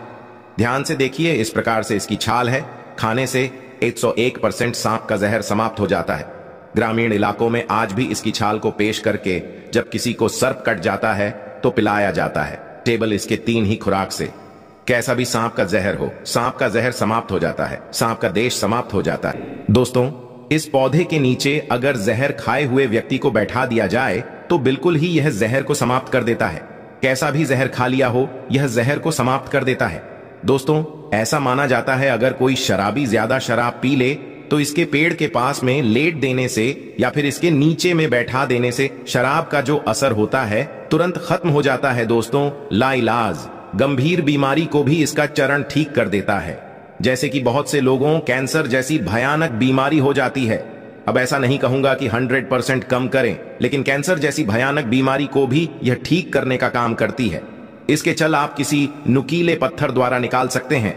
ध्यान से देखिए, इस प्रकार से इसकी छाल है। खाने से 101% सांप का जहर समाप्त हो जाता है। ग्रामीण इलाकों में आज भी इसकी छाल को पेश करके जब किसी को सर्प कट जाता है तो पिलाया जाता है। टेबल इसके 3 ही खुराक से कैसा भी सांप का जहर हो, सांप का जहर समाप्त हो जाता है, सांप का देश समाप्त हो जाता है। दोस्तों, इस पौधे के नीचे अगर जहर खाए हुए व्यक्ति को बैठा दिया जाए तो बिल्कुल ही यह जहर को समाप्त कर देता है। कैसा भी जहर खा लिया हो, यह जहर को समाप्त कर देता है। दोस्तों, ऐसा माना जाता है अगर कोई शराबी ज्यादा शराब पी ले तो इसके पेड़ के पास में लेट देने से या फिर इसके नीचे में बैठा देने से शराब का जो असर होता है तुरंत खत्म हो जाता है। दोस्तों, लाइलाज गंभीर बीमारी को भी इसका चरण ठीक कर देता है। जैसे कि बहुत से लोगों कैंसर जैसी भयानक बीमारी हो जाती है। अब ऐसा नहीं कहूंगा कि 100% कम करें, लेकिन कैंसर जैसी भयानक बीमारी को भी यह ठीक करने का काम करती है। इसके चल आप किसी नुकीले पत्थर द्वारा निकाल सकते हैं।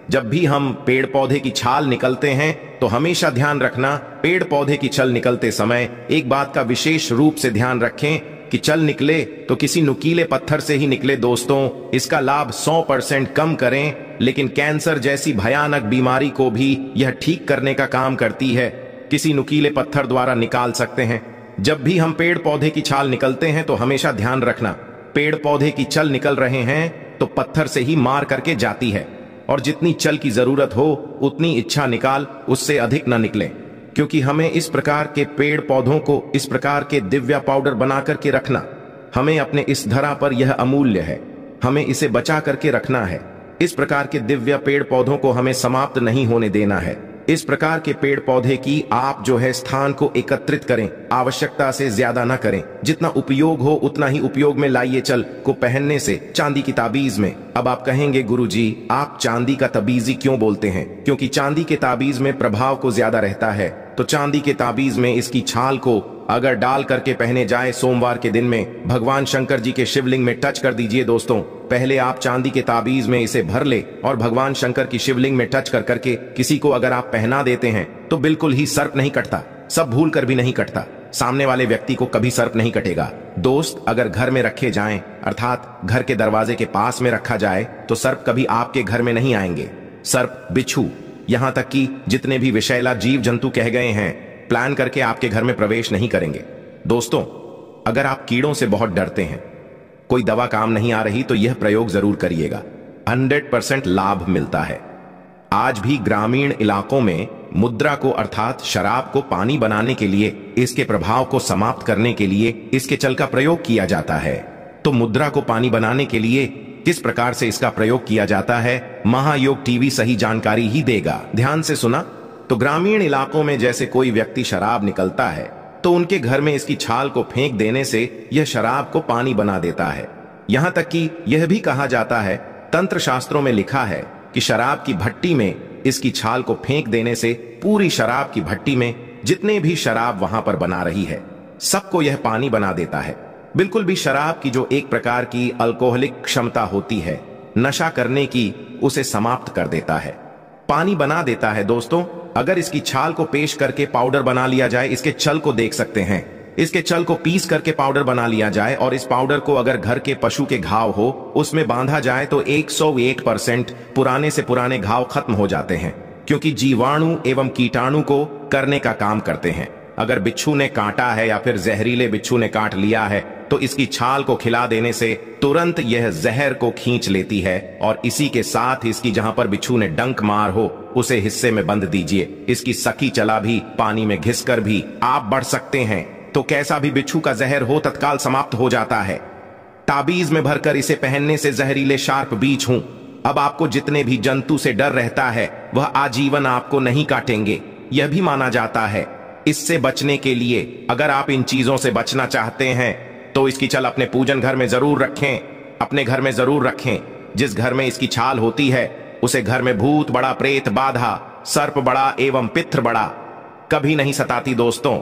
जब भी हम पेड़ पौधे की छाल निकलते हैं तो हमेशा ध्यान रखना, पेड़ पौधे की छल निकलते समय एक बात का विशेष रूप से ध्यान रखें कि चल निकले तो किसी नुकीले पत्थर से ही निकले। दोस्तों, इसका लाभ 100% कम करें, लेकिन कैंसर जैसी भयानक बीमारी को भी यह ठीक करने का काम करती है। किसी नुकीले पत्थर द्वारा निकाल सकते हैं। जब भी हम पेड़ पौधे की छाल निकलते हैं तो हमेशा ध्यान रखना, पेड़ पौधे की छल निकल रहे हैं तो पत्थर से ही मार करके जाती है और जितनी चल की जरूरत हो उतनी इच्छा निकाल, उससे अधिक न निकले। क्योंकि हमें इस प्रकार के पेड़ पौधों को इस प्रकार के दिव्य पाउडर बना करके रखना, हमें अपने इस धरा पर यह अमूल्य है, हमें इसे बचा करके रखना है। इस प्रकार के दिव्य पेड़ पौधों को हमें समाप्त नहीं होने देना है। इस प्रकार के पेड़ पौधे की आप जो है स्थान को एकत्रित करें, आवश्यकता से ज्यादा ना करें। जितना उपयोग हो उतना ही उपयोग में लाइए। चल को पहनने से चांदी की ताबीज में। अब आप कहेंगे गुरुजी आप चांदी का ताबीजी क्यों बोलते हैं? क्योंकि चांदी के ताबीज में प्रभाव को ज्यादा रहता है, तो चांदी के ताबीज में इसकी छाल को अगर डाल करके पहने जाए सोमवार के दिन में भगवान शंकर जी के शिवलिंग में टच कर दीजिए। दोस्तों, पहले आप चांदी के ताबीज में इसे भर ले और भगवान शंकर की शिवलिंग में टच कर करके किसी को अगर आप पहना देते हैं तो बिल्कुल ही सर्प नहीं कटता, सब भूल कर भी नहीं कटता। सामने वाले व्यक्ति को कभी सर्प नहीं कटेगा। दोस्त, अगर घर में रखे जाएं, अर्थात घर के दरवाजे के पास में रखा जाए तो सर्प कभी आपके घर में नहीं आएंगे। सर्प, बिच्छू, यहां तक कि जितने भी विषैला जीव जंतु कह गए हैं प्लान करके आपके घर में प्रवेश नहीं करेंगे। दोस्तों, अगर आप कीड़ों से बहुत डरते हैं, कोई दवा काम नहीं आ रही तो यह प्रयोग जरूर करिएगा, 100% लाभ मिलता है। आज भी ग्रामीण इलाकों में मुद्रा को अर्थात शराब को पानी बनाने के लिए, इसके प्रभाव को समाप्त करने के लिए इसके चल का प्रयोग किया जाता है। तो मुद्रा को पानी बनाने के लिए किस प्रकार से इसका प्रयोग किया जाता है, महायोग टीवी सही जानकारी ही देगा। ध्यान से सुना तो ग्रामीण इलाकों में जैसे कोई व्यक्ति शराब निकलता है तो उनके घर में इसकी छाल को फेंक देने से यह शराब को पानी बना देता है। यहां तक कि यह भी कहा जाता है, तंत्र शास्त्रों में लिखा है कि शराब की भट्टी में इसकी छाल को फेंक देने से पूरी शराब की भट्टी में जितने भी शराब वहां पर बना रही है सबको यह पानी बना देता है। बिल्कुल भी शराब की जो एक प्रकार की अल्कोहलिक क्षमता होती है, नशा करने की, उसे समाप्त कर देता है, पानी बना देता है। दोस्तों, अगर इसकी छाल को पेश करके पाउडर बना लिया जाए, इसके छल को देख सकते हैं, इसके छल को पीस करके पाउडर बना लिया जाए और इस पाउडर को अगर घर के पशु के घाव हो उसमें बांधा जाए तो 101% पुराने से पुराने घाव खत्म हो जाते हैं, क्योंकि जीवाणु एवं कीटाणु को करने का काम करते हैं। अगर बिच्छू ने काटा है या फिर जहरीले बिच्छू ने काट लिया है तो इसकी छाल को खिला देने से तुरंत यह जहर को खींच लेती है और इसी के साथ इसकी जहां पर बिच्छू ने डंक मार हो उसे हिस्से में बंध दीजिए। इसकी सकी चला भी पानी में घिसकर भी आप बढ़ सकते हैं, तो कैसा भी बिच्छू का जहर हो तत्काल समाप्त हो जाता है। ताबीज में भरकर इसे पहनने से जहरीले शार्प बीज हूं। अब आपको जितने भी जंतु से डर रहता है वह आजीवन आपको नहीं काटेंगे, यह भी माना जाता है। इससे बचने के लिए अगर आप इन चीजों से बचना चाहते हैं तो इसकी छल अपने पूजन घर में जरूर रखें, अपने घर में जरूर रखें। जिस घर में इसकी छाल होती है उसे घर में भूत बड़ा, प्रेत बाधा, सर्प बड़ा एवं पित्र बड़ा कभी नहीं सताती। दोस्तों,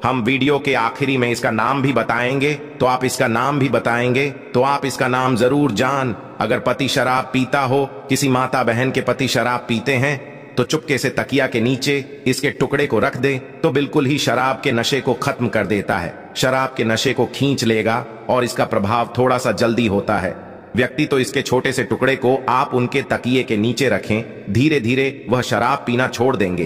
हम वीडियो के आखिरी में इसका नाम भी बताएंगे, तो आप इसका नाम भी बताएंगे तो आप इसका नाम जरूर जान। अगर पति शराब पीता हो, किसी माता बहन के पति शराब पीते हैं, तो चुपके से तकिया के नीचे इसके टुकड़े को रख दे तो बिल्कुल ही शराब के नशे को खत्म कर देता है, शराब के नशे को खींच लेगा और इसका प्रभाव थोड़ा सा जल्दी होता है। व्यक्ति तो इसके छोटे से टुकड़े को आप उनके तकिए के नीचे रखें, धीरे धीरे वह शराब पीना छोड़ देंगे,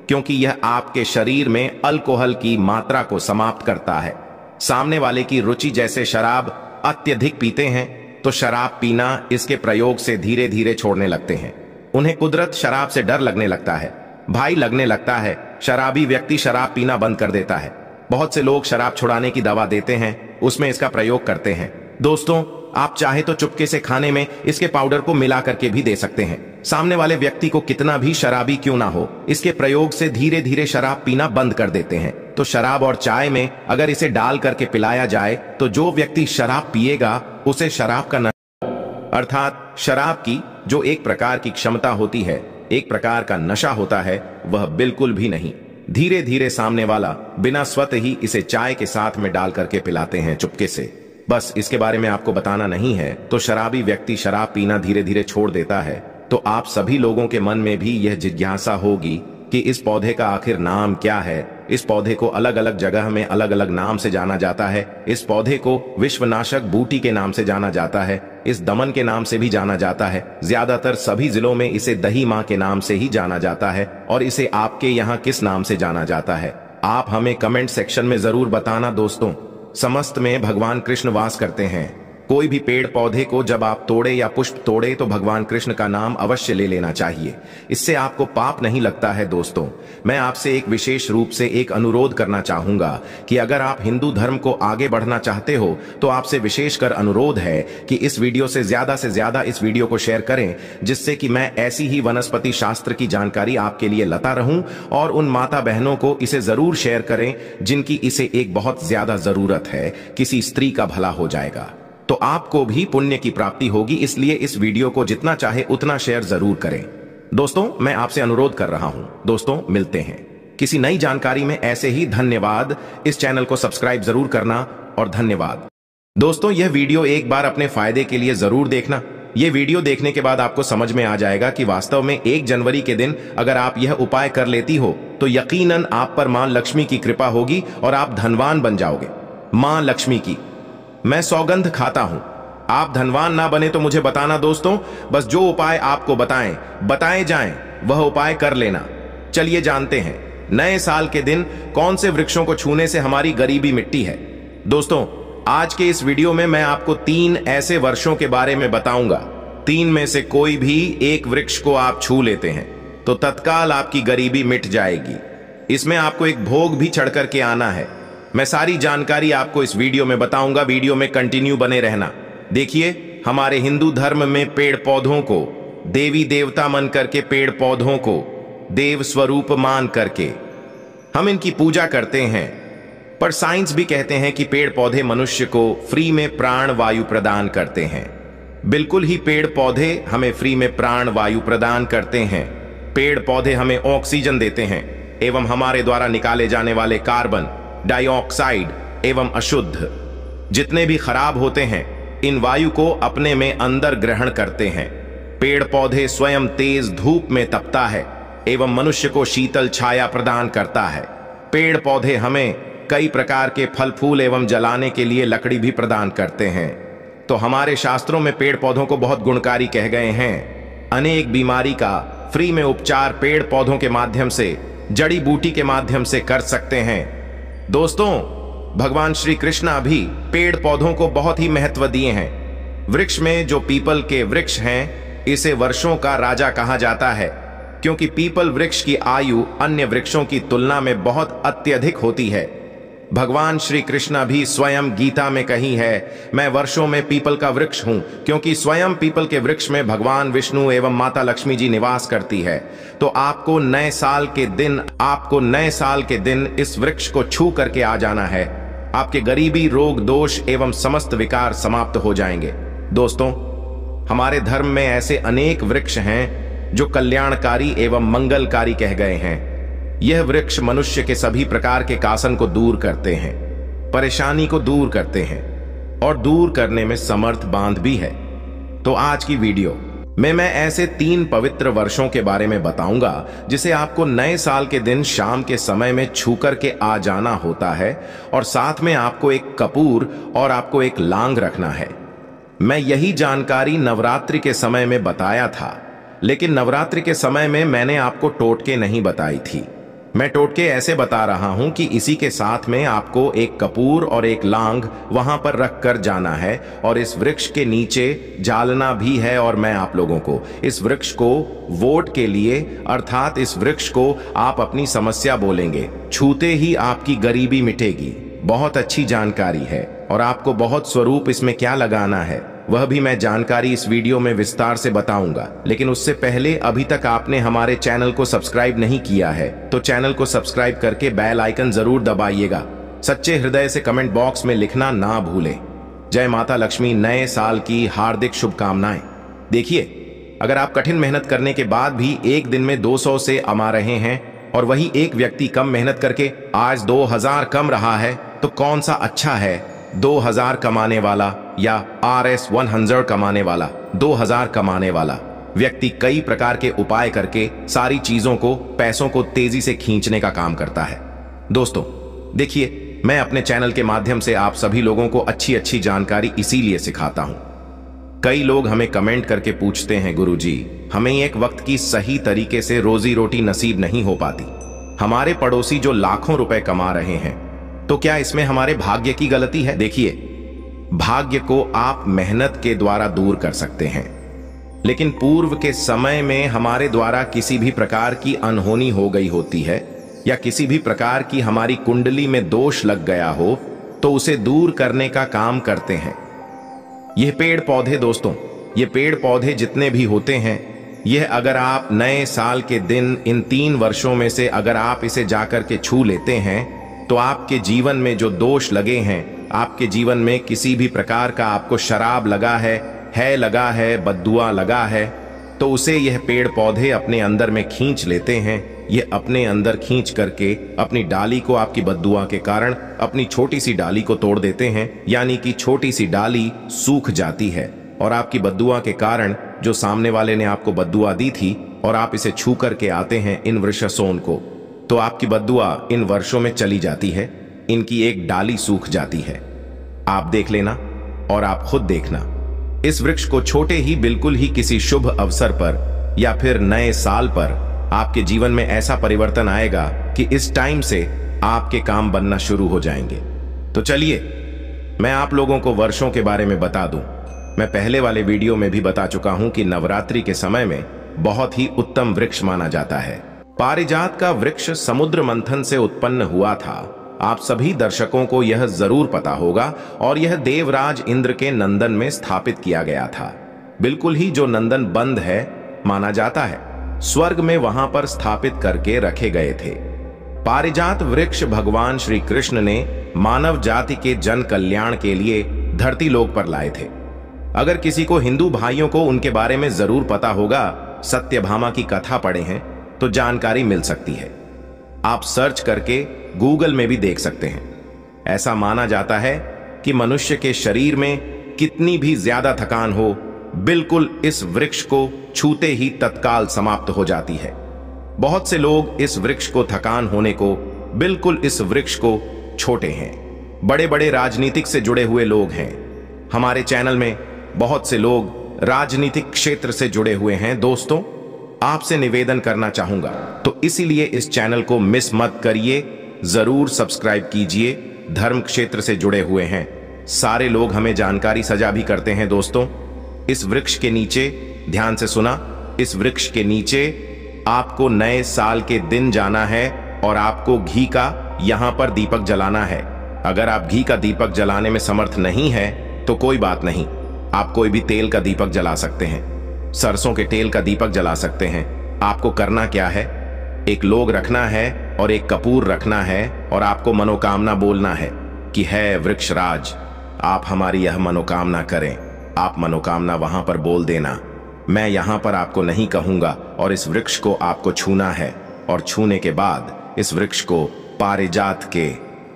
क्योंकि यह आपके शरीर में अल्कोहल की मात्रा को समाप्त करता है। सामने वाले की रुचि जैसे शराब अत्यधिक पीते हैं तो शराब पीना इसके प्रयोग से धीरे धीरे छोड़ने लगते हैं। उन्हें कुदरत शराब से डर लगने लगता है, भाई लगने लगता है। शराबी व्यक्ति शराब पीना बंद कर देता है। बहुत से लोग शराब छुड़ाने की दवा देते हैं, उसमें इसका प्रयोग करते हैं। दोस्तों, आप चाहे तो चुपके से खाने में इसके पाउडर को मिला करके भी दे सकते हैं। सामने वाले व्यक्ति को कितना भी शराबी क्यों ना हो, इसके प्रयोग से धीरे धीरे शराब पीना बंद कर देते हैं। तो शराब और चाय में अगर इसे डाल करके पिलाया जाए तो जो व्यक्ति शराब पिएगा उसे शराब का अर्थात शराब की जो एक प्रकार की क्षमता होती है, एक प्रकार का नशा होता है, वह बिल्कुल भी नहीं। धीरे धीरे सामने वाला बिना स्वतः ही इसे चाय के साथ में डाल करके पिलाते हैं चुपके से। बस इसके बारे में आपको बताना नहीं है। तो शराबी व्यक्ति शराब पीना धीरे धीरे छोड़ देता है तो आप सभी लोगों के मन में भी यह जिज्ञासा होगी कि इस पौधे का आखिर नाम क्या है। इस पौधे को अलग अलग जगह में अलग अलग नाम से जाना जाता है। इस पौधे को विश्वनाशक बूटी के नाम से जाना जाता है, इस दमन के नाम से भी जाना जाता है। ज्यादातर सभी जिलों में इसे दही मां के नाम से ही जाना जाता है। और इसे आपके यहाँ किस नाम से जाना जाता है, आप हमें कमेंट सेक्शन में जरूर बताना। दोस्तों, समस्त में भगवान कृष्ण वास करते हैं। कोई भी पेड़ पौधे को जब आप तोड़े या पुष्प तोड़े तो भगवान कृष्ण का नाम अवश्य ले लेना चाहिए, इससे आपको पाप नहीं लगता है। दोस्तों, मैं आपसे एक विशेष रूप से एक अनुरोध करना चाहूंगा कि अगर आप हिंदू धर्म को आगे बढ़ना चाहते हो तो आपसे विशेषकर अनुरोध है कि इस वीडियो से ज्यादा इस वीडियो को शेयर करें, जिससे कि मैं ऐसी ही वनस्पति शास्त्र की जानकारी आपके लिए लाता रहूं। और उन माता बहनों को इसे जरूर शेयर करें जिनकी इसे एक बहुत ज्यादा जरूरत है। किसी स्त्री का भला हो जाएगा तो आपको भी पुण्य की प्राप्ति होगी, इसलिए इस वीडियो को जितना चाहे उतना शेयर जरूर करें। दोस्तों, मैं आपसे अनुरोध कर रहा हूं। दोस्तों, मिलते हैं किसी नई जानकारी में ऐसे ही। धन्यवाद। इस चैनल को सब्सक्राइब जरूर करना और धन्यवाद। दोस्तों, यह वीडियो एक बार अपने फायदे के लिए जरूर देखना। यह वीडियो देखने के बाद आपको समझ में आ जाएगा कि वास्तव में 1 जनवरी के दिन अगर आप यह उपाय कर लेती हो तो यकीनन आप पर मां लक्ष्मी की कृपा होगी और आप धनवान बन जाओगे। मां लक्ष्मी की मैं सौगंध खाता हूं। आप धनवान ना बने तो मुझे बताना दोस्तों, बस जो उपाय आपको बताए जाएं वह उपाय कर लेना। चलिए जानते हैं नए साल के दिन कौन से वृक्षों को छूने से हमारी गरीबी मिटती है। दोस्तों, आज के इस वीडियो में मैं आपको 3 ऐसे वर्षों के बारे में बताऊंगा। 3 में से कोई भी एक वृक्ष को आप छू लेते हैं तो तत्काल आपकी गरीबी मिट जाएगी। इसमें आपको एक भोग भी चढ़ करके आना है। मैं सारी जानकारी आपको इस वीडियो में बताऊंगा। वीडियो में कंटिन्यू बने रहना। देखिए, हमारे हिंदू धर्म में पेड़ पौधों को देवी देवता मन करके, पेड़ पौधों को देव स्वरूप मान करके हम इनकी पूजा करते हैं। पर साइंस भी कहते हैं कि पेड़ पौधे मनुष्य को फ्री में प्राण वायु प्रदान करते हैं। बिल्कुल ही पेड़ पौधे हमें फ्री में प्राण वायु प्रदान करते हैं। पेड़ पौधे हमें ऑक्सीजन देते हैं एवं हमारे द्वारा निकाले जाने वाले कार्बन डाइऑक्साइड एवं अशुद्ध जितने भी खराब होते हैं इन वायु को अपने में अंदर ग्रहण करते हैं। पेड़ पौधे स्वयं तेज धूप में तपता है एवं मनुष्य को शीतल छाया प्रदान करता है। पेड़ पौधे हमें कई प्रकार के फल फूल एवं जलाने के लिए लकड़ी भी प्रदान करते हैं। तो हमारे शास्त्रों में पेड़ पौधों को बहुत गुणकारी कह गए हैं। अनेक बीमारी का फ्री में उपचार पेड़ पौधों के माध्यम से, जड़ी बूटी के माध्यम से कर सकते हैं। दोस्तों, भगवान श्री कृष्ण भी पेड़ पौधों को बहुत ही महत्व दिए हैं। वृक्ष में जो पीपल के वृक्ष हैं, इसे वर्षों का राजा कहा जाता है, क्योंकि पीपल वृक्ष की आयु अन्य वृक्षों की तुलना में बहुत अत्यधिक होती है। भगवान श्री कृष्ण भी स्वयं गीता में कही है, मैं वर्षों में पीपल का वृक्ष हूं, क्योंकि स्वयं पीपल के वृक्ष में भगवान विष्णु एवं माता लक्ष्मी जी निवास करती है। तो आपको नए साल के दिन इस वृक्ष को छू करके आ जाना है। आपके गरीबी, रोग, दोष एवं समस्त विकार समाप्त हो जाएंगे। दोस्तों, हमारे धर्म में ऐसे अनेक वृक्ष हैं जो कल्याणकारी एवं मंगलकारी कह गए हैं। यह वृक्ष मनुष्य के सभी प्रकार के कासन को दूर करते हैं, परेशानी को दूर करते हैं और दूर करने में समर्थ बांध भी है। तो आज की वीडियो में मैं ऐसे 3 पवित्र वर्षों के बारे में बताऊंगा जिसे आपको नए साल के दिन शाम के समय में छू करके आ जाना होता है, और साथ में आपको एक कपूर और आपको एक लांग रखना है। मैं यही जानकारी नवरात्रि के समय में बताया था, लेकिन नवरात्रि के समय में मैंने आपको टोटके नहीं बताई थी। मैं टोटके ऐसे बता रहा हूं कि इसी के साथ में आपको एक कपूर और एक लांग वहां पर रख कर जाना है और इस वृक्ष के नीचे जालना भी है। और मैं आप लोगों को इस वृक्ष को वोट के लिए, अर्थात इस वृक्ष को आप अपनी समस्या बोलेंगे, छूते ही आपकी गरीबी मिटेगी। बहुत अच्छी जानकारी है और आपको बहुत स्वरूप इसमें क्या लगाना है वह भी मैं जानकारी इस वीडियो में विस्तार से बताऊंगा। लेकिन उससे पहले अभी तक आपने हमारे चैनल को सब्सक्राइब नहीं किया है तो चैनल को सब्सक्राइब करके बेल आइकन जरूर दबाइएगा। सच्चे हृदय से कमेंट बॉक्स में लिखना ना भूलें। जय माता लक्ष्मी, नए साल की हार्दिक शुभकामनाएं। देखिए, अगर आप कठिन मेहनत करने के बाद भी एक दिन में 200 से कमा रहे हैं और वही एक व्यक्ति कम मेहनत करके आज 2000 कम रहा है, तो कौन सा अच्छा है, 2000 कमाने वाला या RS 100 कमाने वाला? 2000 कमाने वाला व्यक्ति कई प्रकार के उपाय करके सारी चीजों को, पैसों को तेजी से खींचने का काम करता है। दोस्तों देखिए, मैं अपने चैनल के माध्यम से आप सभी लोगों को अच्छी अच्छी जानकारी इसीलिए सिखाता हूं। कई लोग हमें कमेंट करके पूछते हैं, गुरुजी हमें एक वक्त की सही तरीके से रोजी रोटी नसीब नहीं हो पाती। हमारे पड़ोसी जो लाखों रुपए कमा रहे हैं, तो क्या इसमें हमारे भाग्य की गलती है? देखिए, भाग्य को आप मेहनत के द्वारा दूर कर सकते हैं, लेकिन पूर्व के समय में हमारे द्वारा किसी भी प्रकार की अनहोनी हो गई होती है या किसी भी प्रकार की हमारी कुंडली में दोष लग गया हो, तो उसे दूर करने का काम करते हैं यह पेड़ पौधे। दोस्तों, ये पेड़ पौधे जितने भी होते हैं, यह अगर आप नए साल के दिन इन 3 वर्षों में से अगर आप इसे जाकर के छू लेते हैं, तो आपके जीवन में जो दोष लगे हैं, आपके जीवन में किसी भी प्रकार का आपको शराब लगा है लगा है, बद्दुआ लगा है, तो उसे यह पेड़ पौधे अपने अंदर में खींच लेते हैं। ये अपने अंदर खींच करके अपनी डाली को, आपकी बद्दुआ के कारण अपनी छोटी सी डाली को तोड़ देते हैं, यानी कि छोटी सी डाली सूख जाती है और आपकी बद्दुआ के कारण जो सामने वाले ने आपको बद्दुआ दी थी और आप इसे छू करके आते हैं इन वृक्षसोन को, तो आपकी बद्दुआ इन वर्षों में चली जाती है, इनकी एक डाली सूख जाती है। आप देख लेना और आप खुद देखना, इस वृक्ष को छोटे ही बिल्कुल ही किसी शुभ अवसर पर या फिर नए साल पर आपके जीवन में ऐसा परिवर्तन आएगा कि इस टाइम से आपके काम बनना शुरू हो जाएंगे। तो चलिए मैं आप लोगों को वर्षों के बारे में बता दूं। मैं पहले वाले वीडियो में भी बता चुका हूं कि नवरात्रि के समय में बहुत ही उत्तम वृक्ष माना जाता है। पारिजात का वृक्ष समुद्र मंथन से उत्पन्न हुआ था। आप सभी दर्शकों को यह जरूर पता होगा, और यह देवराज इंद्र के नंदन में स्थापित किया गया था। बिल्कुल ही जो नंदन बंद है माना जाता है, स्वर्ग में वहां पर स्थापित करके रखे गए थे। पारिजात वृक्ष भगवान श्री कृष्ण ने मानव जाति के जन कल्याण के लिए धरती लोक पर लाए थे। अगर किसी को, हिंदू भाइयों को उनके बारे में जरूर पता होगा, सत्यभामा की कथा पढ़े हैं तो जानकारी मिल सकती है। आप सर्च करके गूगल में भी देख सकते हैं। ऐसा माना जाता है कि मनुष्य के शरीर में कितनी भी ज्यादा थकान हो, बिल्कुल इस वृक्ष को छूते ही तत्काल समाप्त हो जाती है। बहुत से लोग इस वृक्ष को थकान होने को बिल्कुल इस वृक्ष को छोटे हैं। बड़े बड़े राजनीतिक से जुड़े हुए लोग हैं। हमारे चैनल में बहुत से लोग राजनीतिक क्षेत्र से जुड़े हुए हैं। दोस्तों, आपसे निवेदन करना चाहूंगा, तो इसीलिए इस चैनल को मिस मत करिए, जरूर सब्सक्राइब कीजिए। धर्म क्षेत्र से जुड़े हुए हैं सारे लोग हमें जानकारी सजा भी करते हैं। दोस्तों, इस वृक्ष के नीचे, ध्यान से सुना, इस वृक्ष के नीचे आपको नए साल के दिन जाना है और आपको घी का यहां पर दीपक जलाना है। अगर आप घी का दीपक जलाने में समर्थ नहीं है तो कोई बात नहीं, आप कोई भी तेल का दीपक जला सकते हैं, सरसों के तेल का दीपक जला सकते हैं। आपको करना क्या है, एक लोग रखना है और एक कपूर रखना है और आपको मनोकामना बोलना है कि है वृक्षराज, आप हमारी यह मनोकामना करें। आप मनोकामना वहां पर बोल देना, मैं यहां पर आपको नहीं कहूंगा, और इस वृक्ष को आपको छूना है। और छूने के बाद इस वृक्ष को, पारिजात के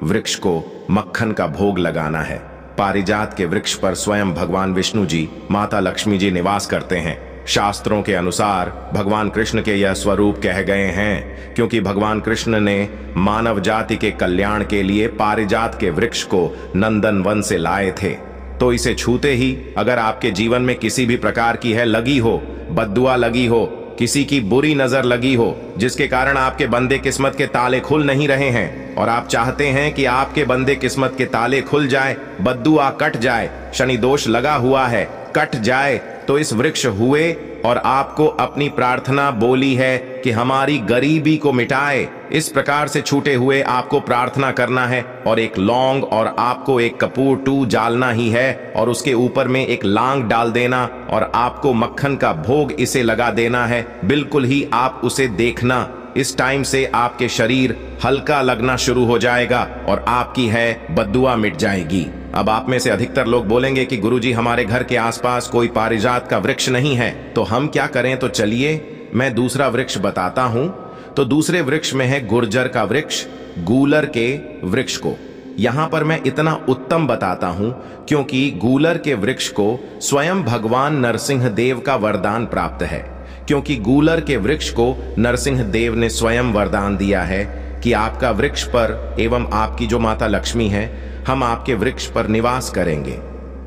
वृक्ष को मक्खन का भोग लगाना है। पारिजात के वृक्ष पर स्वयं भगवान विष्णु जी, माता लक्ष्मी जी निवास करते हैं। शास्त्रों के अनुसार भगवान कृष्ण के यह स्वरूप कह गए हैं क्योंकि भगवान कृष्ण ने मानव जाति के कल्याण के लिए पारिजात के वृक्ष को नंदन वन से लाए थे। तो इसे छूते ही अगर आपके जीवन में किसी भी प्रकार की है लगी हो, बद्दुआ लगी हो, किसी की बुरी नजर लगी हो, जिसके कारण आपके बंदे किस्मत के ताले खुल नहीं रहे हैं और आप चाहते हैं कि आपके बंदे किस्मत के ताले खुल जाए, बद्दुआ कट जाए, शनि दोष लगा हुआ है कट जाए, तो इस वृक्ष हुए और आपको अपनी प्रार्थना बोली है कि हमारी गरीबी को मिटाए। इस प्रकार से छूटे हुए आपको प्रार्थना करना है और एक लौंग और आपको एक कपूर टू जालना ही है और उसके ऊपर में एक लांग डाल देना और आपको मक्खन का भोग इसे लगा देना है। बिल्कुल ही आप उसे देखना, इस टाइम से आपके शरीर हल्का लगना शुरू हो जाएगा और आपकी है बद्दुआ मिट जाएगी। अब आप में से अधिकतर लोग बोलेंगे कि गुरुजी हमारे घर के आसपास कोई पारिजात का वृक्ष नहीं है, तो हम क्या करें? तो चलिए मैं दूसरा वृक्ष बताता हूं। तो दूसरे वृक्ष में है गुर्जर का वृक्ष, गूलर के वृक्ष को। यहां पर मैं इतना उत्तम बताता हूं क्योंकि गूलर के वृक्ष को स्वयं भगवान नरसिंह देव का वरदान प्राप्त है, क्योंकि गूलर के वृक्ष को नरसिंह देव ने स्वयं वरदान दिया है कि आपका वृक्ष पर एवं आपकी जो माता लक्ष्मी है, हम आपके वृक्ष पर निवास करेंगे।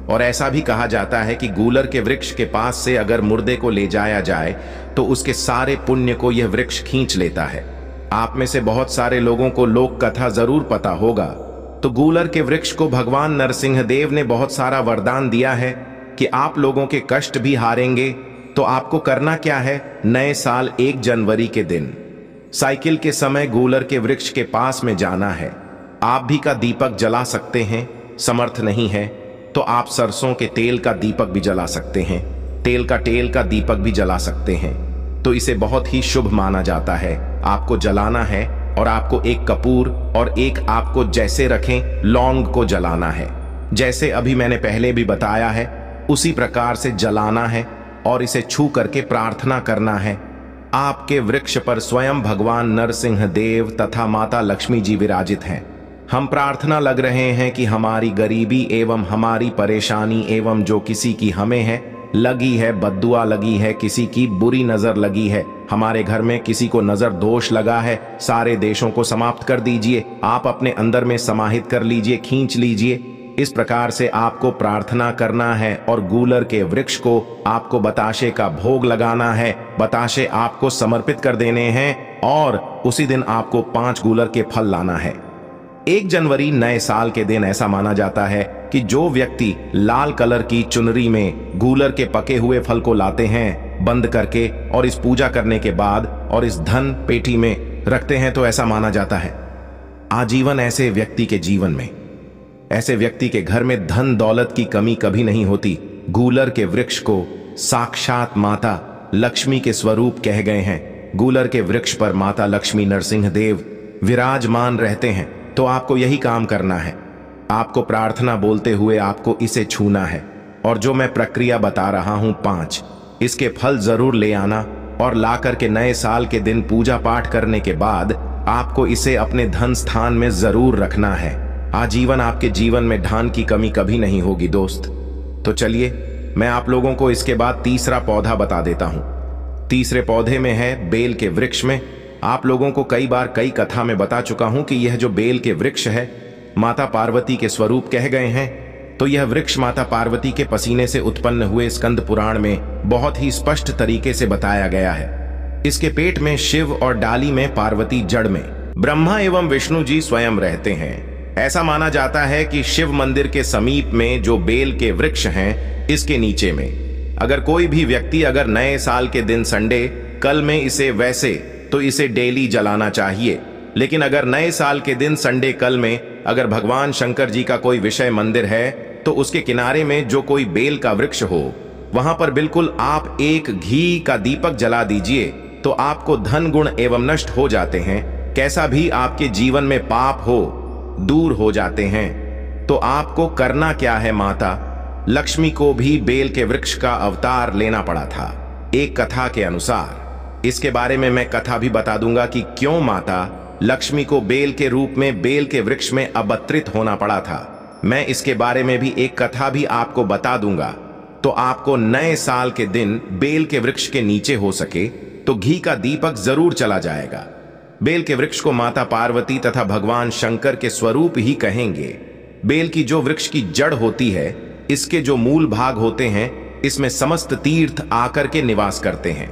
और ऐसा भी कहा जाता है कि गूलर के वृक्ष के पास से अगर मुर्दे को ले जाया जाए तो उसके सारे पुण्य को यह वृक्ष खींच लेता है। आप में से बहुत सारे लोगों को लोक कथा जरूर पता होगा। तो गूलर के वृक्ष को भगवान नरसिंह देव ने बहुत सारा वरदान दिया है कि आप लोगों के कष्ट भी हारेंगे। तो आपको करना क्या है? नए साल 1 जनवरी के दिन साइकिल के समय गूलर के वृक्ष के पास में जाना है। आप भी का दीपक जला सकते हैं, समर्थ नहीं है तो आप सरसों के तेल का दीपक भी जला सकते हैं, तेल का दीपक भी जला सकते हैं। तो इसे बहुत ही शुभ माना जाता है। आपको जलाना है और आपको एक कपूर और एक आपको जैसे रखें लौंग को जलाना है, जैसे अभी मैंने पहले भी बताया है उसी प्रकार से जलाना है और इसे छू करके प्रार्थना करना है। आपके वृक्ष पर स्वयं भगवान नरसिंह देव तथा माता लक्ष्मी जी विराजित हैं। हम प्रार्थना लग रहे हैं कि हमारी गरीबी एवं हमारी परेशानी एवं जो किसी की हमें है लगी है, बद्दुआ लगी है, किसी की बुरी नजर लगी है, हमारे घर में किसी को नजर दोष लगा है, सारे देशों को समाप्त कर दीजिए, आप अपने अंदर में समाहित कर लीजिए, खींच लीजिए। इस प्रकार से आपको प्रार्थना करना है और गूलर के वृक्ष को आपको बताशे का भोग लगाना है, बताशे आपको समर्पित कर देने हैं और उसी दिन आपको 5 गूलर के फल लाना है। 1 जनवरी नए साल के दिन ऐसा माना जाता है कि जो व्यक्ति लाल कलर की चुनरी में गूलर के पके हुए फल को लाते हैं बंद करके और इस पूजा करने के बाद और इस धन पेटी में रखते हैं, तो ऐसा माना जाता है आजीवन ऐसे व्यक्ति के जीवन में, ऐसे व्यक्ति के घर में धन दौलत की कमी कभी नहीं होती। गूलर के वृक्ष को साक्षात माता लक्ष्मी के स्वरूप कह गए हैं। गूलर के वृक्ष पर माता लक्ष्मी नरसिंह देव विराजमान रहते हैं। तो आपको यही काम करना है, आपको प्रार्थना बोलते हुए आपको इसे छूना है और जो मैं प्रक्रिया बता रहा हूं 5, इसके फल जरूर ले आना और ला करके नए साल के दिन पूजा पाठ करने के बाद आपको इसे अपने धन स्थान में जरूर रखना है। आजीवन आपके जीवन में धन की कमी कभी नहीं होगी दोस्त। तो चलिए मैं आप लोगों को इसके बाद तीसरा पौधा बता देता हूं। तीसरे पौधे में है बेल के वृक्ष में। आप लोगों को कई बार कई कथा में बता चुका हूं कि यह जो बेल के वृक्ष है माता पार्वती के स्वरूप कह गए हैं। तो यह वृक्ष माता पार्वती के पसीने से उत्पन्न हुए स्कंद पुराण में बहुत ही स्पष्ट तरीके से बताया गया है। इसके पेट में शिव और डाली में पार्वती, जड़ में ब्रह्मा एवं विष्णु जी स्वयं रहते हैं। ऐसा माना जाता है कि शिव मंदिर के समीप में जो बेल के वृक्ष हैं, इसके नीचे में अगर कोई भी व्यक्ति अगर नए साल के दिन संडे कल में इसे वैसे तो इसे डेली जलाना चाहिए, लेकिन अगर नए साल के दिन संडे कल में अगर भगवान शंकर जी का कोई विषय मंदिर है तो उसके किनारे में जो कोई बेल का वृक्ष हो वहां पर बिल्कुल आप एक घी का दीपक जला दीजिए तो आपको धन गुण एवं नष्ट हो जाते हैं। कैसा भी आपके जीवन में पाप हो दूर हो जाते हैं। तो आपको करना क्या है, माता लक्ष्मी को भी बेल के वृक्ष का अवतार लेना पड़ा था एक कथा के अनुसार। इसके बारे में मैं कथा भी बता दूंगा कि क्यों माता लक्ष्मी को बेल के रूप में बेल के वृक्ष में अवतरित होना पड़ा था। मैं इसके बारे में भी एक कथा भी आपको बता दूंगा। तो आपको नए साल के दिन बेल के वृक्ष के नीचे हो सके तो घी का दीपक जरूर चला जाएगा। बेल के वृक्ष को माता पार्वती तथा भगवान शंकर के स्वरूप ही कहेंगे। बेल की जो वृक्ष की जड़ होती है, इसके जो मूल भाग होते हैं, इसमें समस्त तीर्थ आकर के निवास करते हैं।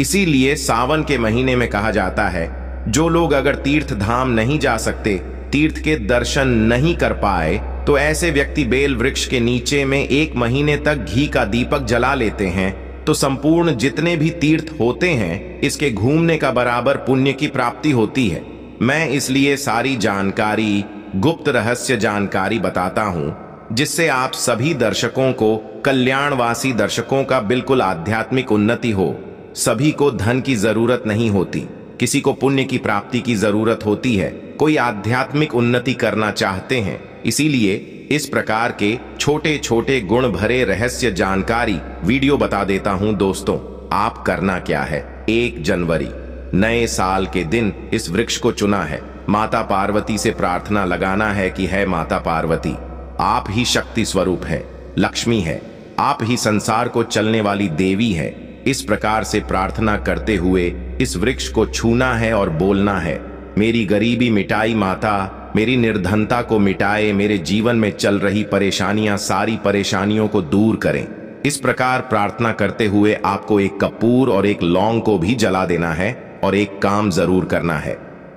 इसीलिए सावन के महीने में कहा जाता है जो लोग अगर तीर्थ धाम नहीं जा सकते, तीर्थ के दर्शन नहीं कर पाए, तो ऐसे व्यक्ति बेल वृक्ष के नीचे में 1 महीने तक घी का दीपक जला लेते हैं तो संपूर्ण जितने भी तीर्थ होते हैं इसके घूमने का बराबर पुण्य की प्राप्ति होती है। मैं इसलिए सारी जानकारी, गुप्त रहस्य जानकारी बताता हूं जिससे आप सभी दर्शकों को, कल्याणवासी दर्शकों का बिल्कुल आध्यात्मिक उन्नति हो। सभी को धन की जरूरत नहीं होती, किसी को पुण्य की प्राप्ति की जरूरत होती है, कोई आध्यात्मिक उन्नति करना चाहते हैं। इसीलिए इस प्रकार के छोटे छोटे गुण भरे रहस्य जानकारी वीडियो बता देता हूं दोस्तों। आप करना क्या है, 1 जनवरी नए साल के दिन इस वृक्ष को चुना है। माता पार्वती से प्रार्थना लगाना है कि है माता पार्वती, आप ही शक्ति स्वरूप है, लक्ष्मी है, आप ही संसार को चलने वाली देवी है। इस प्रकार से प्रार्थना करते हुए इस वृक्ष को छूना है और बोलना है, मेरी गरीबी मिटाई माता, मेरी निर्धनता को मिटाए, मेरे जीवन में चल रही परेशानियां, सारी परेशानियों को दूर करें। इस प्रकार प्रार्थना करते हुए आपको एक कपूर और एक लौंग को भी जला देना है और एक काम जरूर करना है।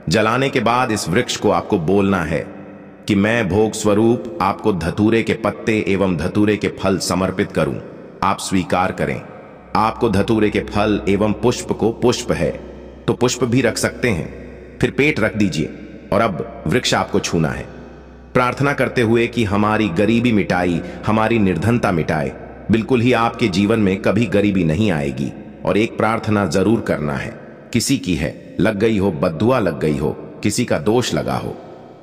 जलाने के बाद इस वृक्ष को आपको बोलना है कि मैं भोग स्वरूप आपको धतूरे के पत्ते एवं धतूरे के फल समर्पित करूं, आप स्वीकार करें। आपको धतूरे के फल एवं पुष्प को, पुष्प है तो पुष्प भी रख सकते हैं, फिर पेट रख दीजिए और अब वृक्ष आपको छूना है। प्रार्थना करते हुए कि हमारी गरीबी मिटाई, हमारी निर्धनता मिटाए, बिल्कुल ही आपके जीवन में कभी गरीबी नहीं आएगी। और एक प्रार्थना जरूर करना है, किसी की है लग गई हो, बद्दुआ लग गई हो, किसी का दोष लगा हो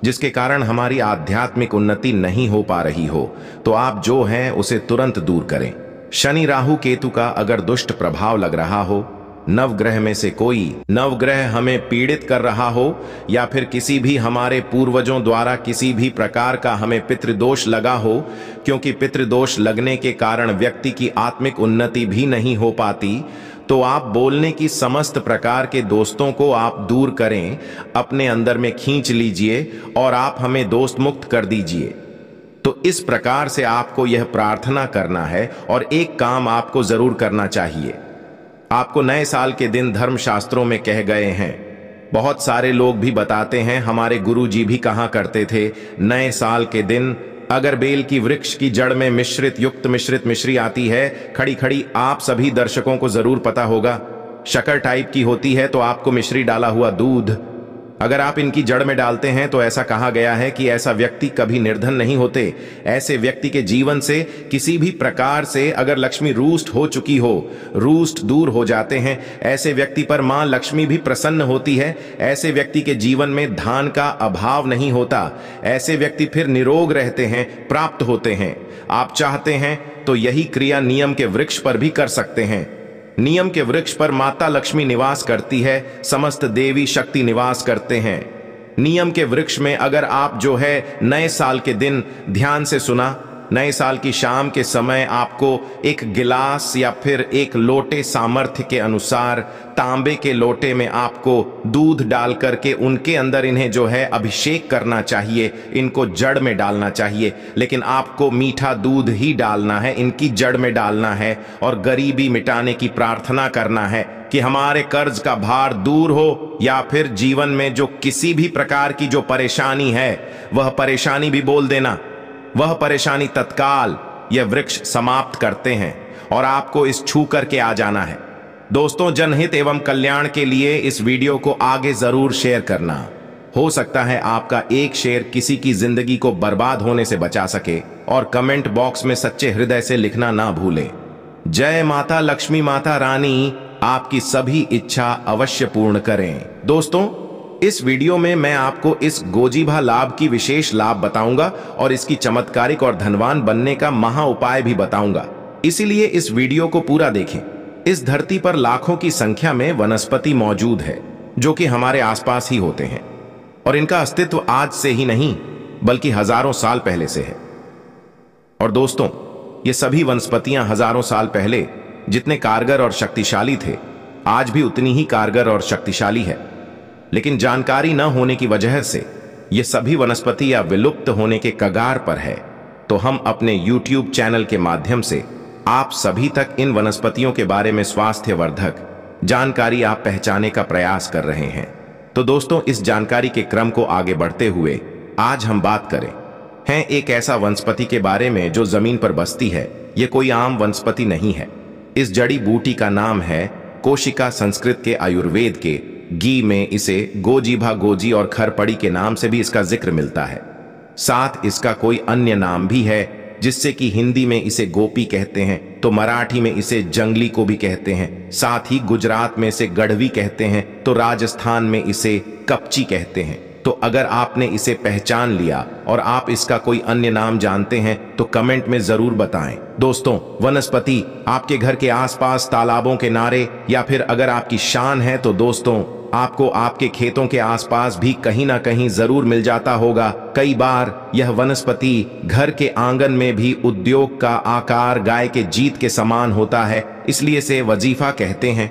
जिसके कारण हमारी आध्यात्मिक उन्नति नहीं हो पा रही हो, तो आप जो हैं उसे तुरंत दूर करें। शनि राहु केतु का अगर दुष्ट प्रभाव लग रहा हो, नवग्रह में से कोई नवग्रह हमें पीड़ित कर रहा हो, या फिर किसी भी हमारे पूर्वजों द्वारा किसी भी प्रकार का हमें पितृदोष लगा हो, क्योंकि पितृदोष लगने के कारण व्यक्ति की आत्मिक उन्नति भी नहीं हो पाती, तो आप बोलने की समस्त प्रकार के दोस्तों को आप दूर करें, अपने अंदर में खींच लीजिए और आप हमें दोस्त मुक्त कर दीजिए। तो इस प्रकार से आपको यह प्रार्थना करना है और एक काम आपको जरूर करना चाहिए। आपको नए साल के दिन धर्मशास्त्रों में कह गए हैं, बहुत सारे लोग भी बताते हैं, हमारे गुरुजी भी कहा करते थे, नए साल के दिन अगर बेल की वृक्ष की जड़ में मिश्रित युक्त मिश्रित मिश्री आती है, खड़ी खड़ी, आप सभी दर्शकों को जरूर पता होगा, शक्कर टाइप की होती है, तो आपको मिश्री डाला हुआ दूध अगर आप इनकी जड़ में डालते हैं तो ऐसा कहा गया है कि ऐसा व्यक्ति कभी निर्धन नहीं होते। ऐसे व्यक्ति के जीवन से किसी भी प्रकार से अगर लक्ष्मी रूष्ट हो चुकी हो, रूष्ट दूर हो जाते हैं। ऐसे व्यक्ति पर मां लक्ष्मी भी प्रसन्न होती है। ऐसे व्यक्ति के जीवन में धन का अभाव नहीं होता। ऐसे व्यक्ति फिर निरोग रहते हैं, प्राप्त होते हैं। आप चाहते हैं तो यही क्रिया नियम के वृक्ष पर भी कर सकते हैं। नियम के वृक्ष पर माता लक्ष्मी निवास करती है, समस्त देवी शक्ति निवास करते हैं। नियम के वृक्ष में अगर आप जो है नए साल के दिन ध्यान से सुना, नए साल की शाम के समय आपको एक गिलास या फिर एक लोटे सामर्थ्य के अनुसार तांबे के लोटे में आपको दूध डाल करके उनके अंदर इन्हें जो है अभिषेक करना चाहिए, इनको जड़ में डालना चाहिए। लेकिन आपको मीठा दूध ही डालना है, इनकी जड़ में डालना है और गरीबी मिटाने की प्रार्थना करना है कि हमारे कर्ज का भार दूर हो, या फिर जीवन में जो किसी भी प्रकार की जो परेशानी है वह परेशानी भी बोल देना, वह परेशानी तत्काल यह वृक्ष समाप्त करते हैं और आपको इस छू करके आ जाना है। दोस्तों, जनहित एवं कल्याण के लिए इस वीडियो को आगे जरूर शेयर करना। हो सकता है आपका एक शेयर किसी की जिंदगी को बर्बाद होने से बचा सके। और कमेंट बॉक्स में सच्चे हृदय से लिखना ना भूलें। जय माता लक्ष्मी माता रानी आपकी सभी इच्छा अवश्य पूर्ण करें। दोस्तों, इस वीडियो में मैं आपको इस गोजीभा लाभ की विशेष लाभ बताऊंगा और इसकी चमत्कारिक और धनवान बनने का महा उपाय भी बताऊंगा, इसीलिए इस वीडियो को पूरा देखें। इस धरती पर लाखों की संख्या में वनस्पति मौजूद है जो कि हमारे आसपास ही होते हैं और इनका अस्तित्व आज से ही नहीं बल्कि हजारों साल पहले से है। और दोस्तों, ये सभी वनस्पतियां हजारों साल पहले जितने कारगर और शक्तिशाली थे, आज भी उतनी ही कारगर और शक्तिशाली है। लेकिन जानकारी न होने की वजह से ये सभी वनस्पति या विलुप्त होने के कगार पर है। तो हम अपने YouTube चैनल के माध्यम से आप सभी तक इन वनस्पतियों के बारे में स्वास्थ्यवर्धक जानकारी आप पहचाने का प्रयास कर रहे हैं। तो दोस्तों, इस जानकारी के क्रम को आगे बढ़ते हुए आज हम बात करें हैं एक ऐसा वनस्पति के बारे में जो जमीन पर बसती है। ये कोई आम वनस्पति नहीं है। इस जड़ी बूटी का नाम है कोशिका। संस्कृत के आयुर्वेद के गी में इसे गोजीभा, गोजी और खरपड़ी के नाम से भी इसका जिक्र मिलता है। साथ इसका कोई अन्य नाम भी है, जिससे कि हिंदी में इसे गोपी कहते हैं, तो मराठी में इसे जंगली को भी कहते हैं। साथ ही गुजरात में इसे गढ़वी कहते हैं, तो राजस्थान में इसे कपची कहते हैं। तो अगर आपने इसे पहचान लिया और आप इसका कोई अन्य नाम जानते हैं तो कमेंट में जरूर बताएं। दोस्तों, वनस्पति आपके घर के आसपास तालाबों के नारे या फिर अगर आपकी शान है तो दोस्तों आपको आपके खेतों के आसपास भी कहीं ना कहीं जरूर मिल जाता होगा। कई बार यह वनस्पति घर के आंगन में भी उद्योग का आकार गाय के जीत के समान होता है, इसलिए इसे वजीफा कहते हैं।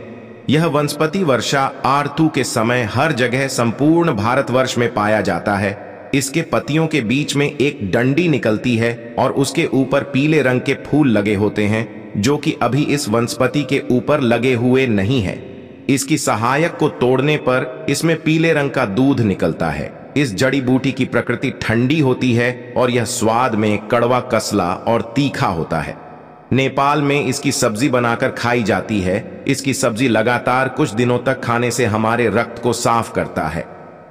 यह वनस्पति वर्षा आरतु के समय हर जगह संपूर्ण भारतवर्ष में पाया जाता है। इसके पत्तियों के बीच में एक डंडी निकलती है और उसके ऊपर पीले रंग के फूल लगे होते हैं, जो कि अभी इस वनस्पति के ऊपर लगे हुए नहीं है। इसकी सहायक को तोड़ने पर इसमें पीले रंग का दूध निकलता है। इस जड़ी बूटी की प्रकृति ठंडी होती है और यह स्वाद में कड़वा, कसला और तीखा होता है। नेपाल में इसकी सब्जी बनाकर खाई जाती है। इसकी सब्जी लगातार कुछ दिनों तक खाने से हमारे रक्त को साफ करता है।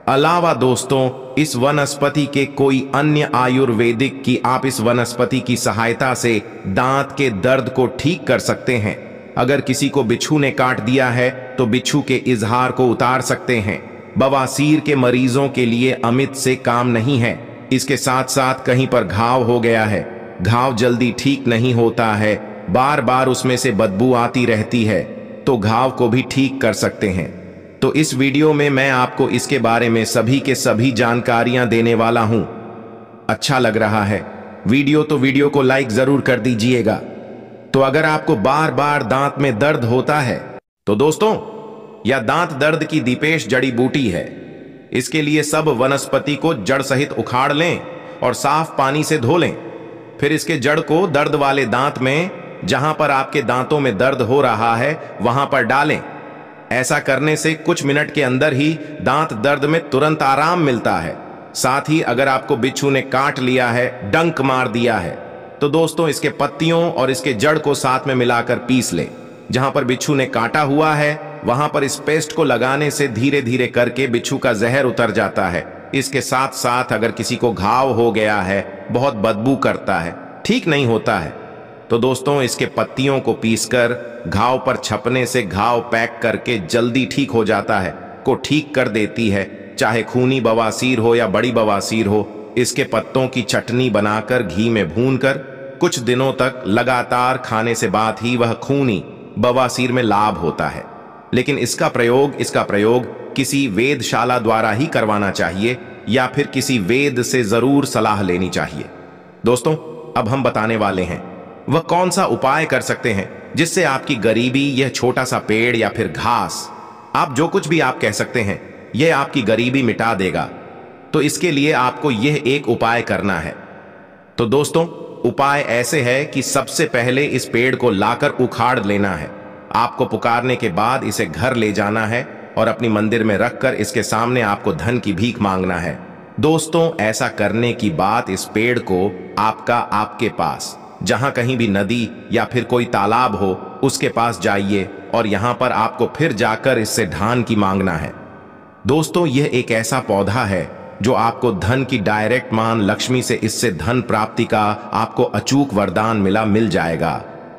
अलावा दोस्तों, इस वनस्पति के कोई अन्य आयुर्वेदिक की आप इस वनस्पति की सहायता से दांत के दर्द को ठीक कर सकते हैं। अगर किसी को बिच्छू ने काट दिया है तो बिच्छू के इजहार को उतार सकते हैं। बवासीर के मरीजों के लिए अमित से काम नहीं है। इसके साथ साथ कहीं पर घाव हो गया है, घाव जल्दी ठीक नहीं होता है, बार बार उसमें से बदबू आती रहती है, तो घाव को भी ठीक कर सकते हैं। तो इस वीडियो में मैं आपको इसके बारे में सभी के सभी जानकारियां देने वाला हूं। अच्छा लग रहा है वीडियो तो वीडियो को लाइक जरूर कर दीजिएगा। तो अगर आपको बार बार दांत में दर्द होता है तो दोस्तों, यह दांत दर्द की दीपेश जड़ी बूटी है। इसके लिए सब वनस्पति को जड़ सहित उखाड़ लें और साफ पानी से धो लें। फिर इसके जड़ को दर्द वाले दांत में, जहां पर आपके दांतों में दर्द हो रहा है, वहां पर डालें। ऐसा करने से कुछ मिनट के अंदर ही दांत दर्द में तुरंत आराम मिलता है। साथ ही अगर आपको बिच्छू ने काट लिया है, डंक मार दिया है, तो दोस्तों इसके पत्तियों और इसके जड़ को साथ में मिलाकर पीस लें। जहां पर बिच्छू ने काटा हुआ है वहां पर इस पेस्ट को लगाने से धीरे धीरे करके बिच्छू का जहर उतर जाता है। इसके साथ साथ अगर किसी को घाव हो गया है, बहुत बदबू करता है, ठीक नहीं होता है, तो दोस्तों इसके पत्तियों को पीसकर घाव पर छपने से घाव पैक करके जल्दी ठीक हो जाता है, को ठीक कर देती है। चाहे खूनी बवासीर हो या बड़ी बवासीर हो, इसके पत्तों की चटनी बनाकर घी में भूनकर कुछ दिनों तक लगातार खाने से बाद ही वह खूनी बवासीर में लाभ होता है। लेकिन इसका प्रयोग किसी वेदशाला द्वारा ही करवाना चाहिए या फिर किसी वेद से जरूर सलाह लेनी चाहिए। दोस्तों, अब हम बताने वाले हैं वह कौन सा उपाय कर सकते हैं जिससे आपकी गरीबी, यह छोटा सा पेड़ या फिर घास, आप जो कुछ भी आप कह सकते हैं, यह आपकी गरीबी मिटा देगा। तो इसके लिए आपको यह एक उपाय करना है। तो दोस्तों, उपाय ऐसे है कि सबसे पहले इस पेड़ को लाकर उखाड़ लेना है। आपको पुकारने के बाद इसे घर ले जाना है और अपनी मंदिर में रखकर इसके सामने आपको धन की भीख मांगना है। दोस्तों, ऐसा करने की बात इस पेड़ को आपके पास जहां कहीं भी नदी या फिर कोई तालाब हो उसके पास जाइए और यहां पर आपको फिर जाकर इससे धान की मांगना है। दोस्तों, यह एक ऐसा पौधा है जो आपको धन की डायरेक्ट मान, लक्ष्मी से इससे धन प्राप्ति का आपको अचूक वरदान मिल जाएगा।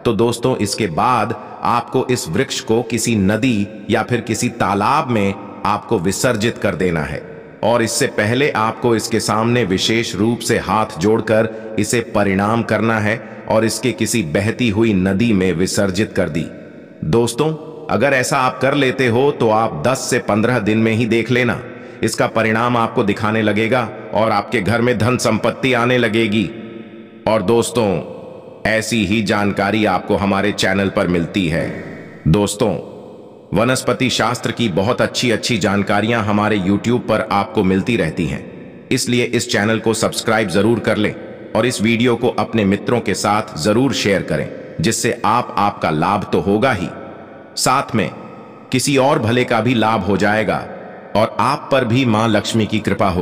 तो दोस्तों, इसके बाद आपको इस वृक्ष को किसी नदी या फिर किसी तालाब में आपको विसर्जित कर देना है और इससे पहले आपको इसके सामने विशेष रूप से हाथ जोड़कर इसे परिणाम करना है और इसके किसी बहती हुई नदी में विसर्जित कर दी। दोस्तों, अगर ऐसा आप कर लेते हो तो आप 10 से 15 दिन में ही देख लेना, इसका परिणाम आपको दिखाने लगेगा और आपके घर में धन संपत्ति आने लगेगी। और दोस्तों, ऐसी ही जानकारी आपको हमारे चैनल पर मिलती है। दोस्तों, वनस्पति शास्त्र की बहुत अच्छी अच्छी जानकारियां हमारे YouTube पर आपको मिलती रहती हैं, इसलिए इस चैनल को सब्सक्राइब जरूर कर लें और इस वीडियो को अपने मित्रों के साथ जरूर शेयर करें, जिससे आपका लाभ तो होगा ही, साथ में किसी और भले का भी लाभ हो जाएगा और आप पर भी मां लक्ष्मी की कृपा हो।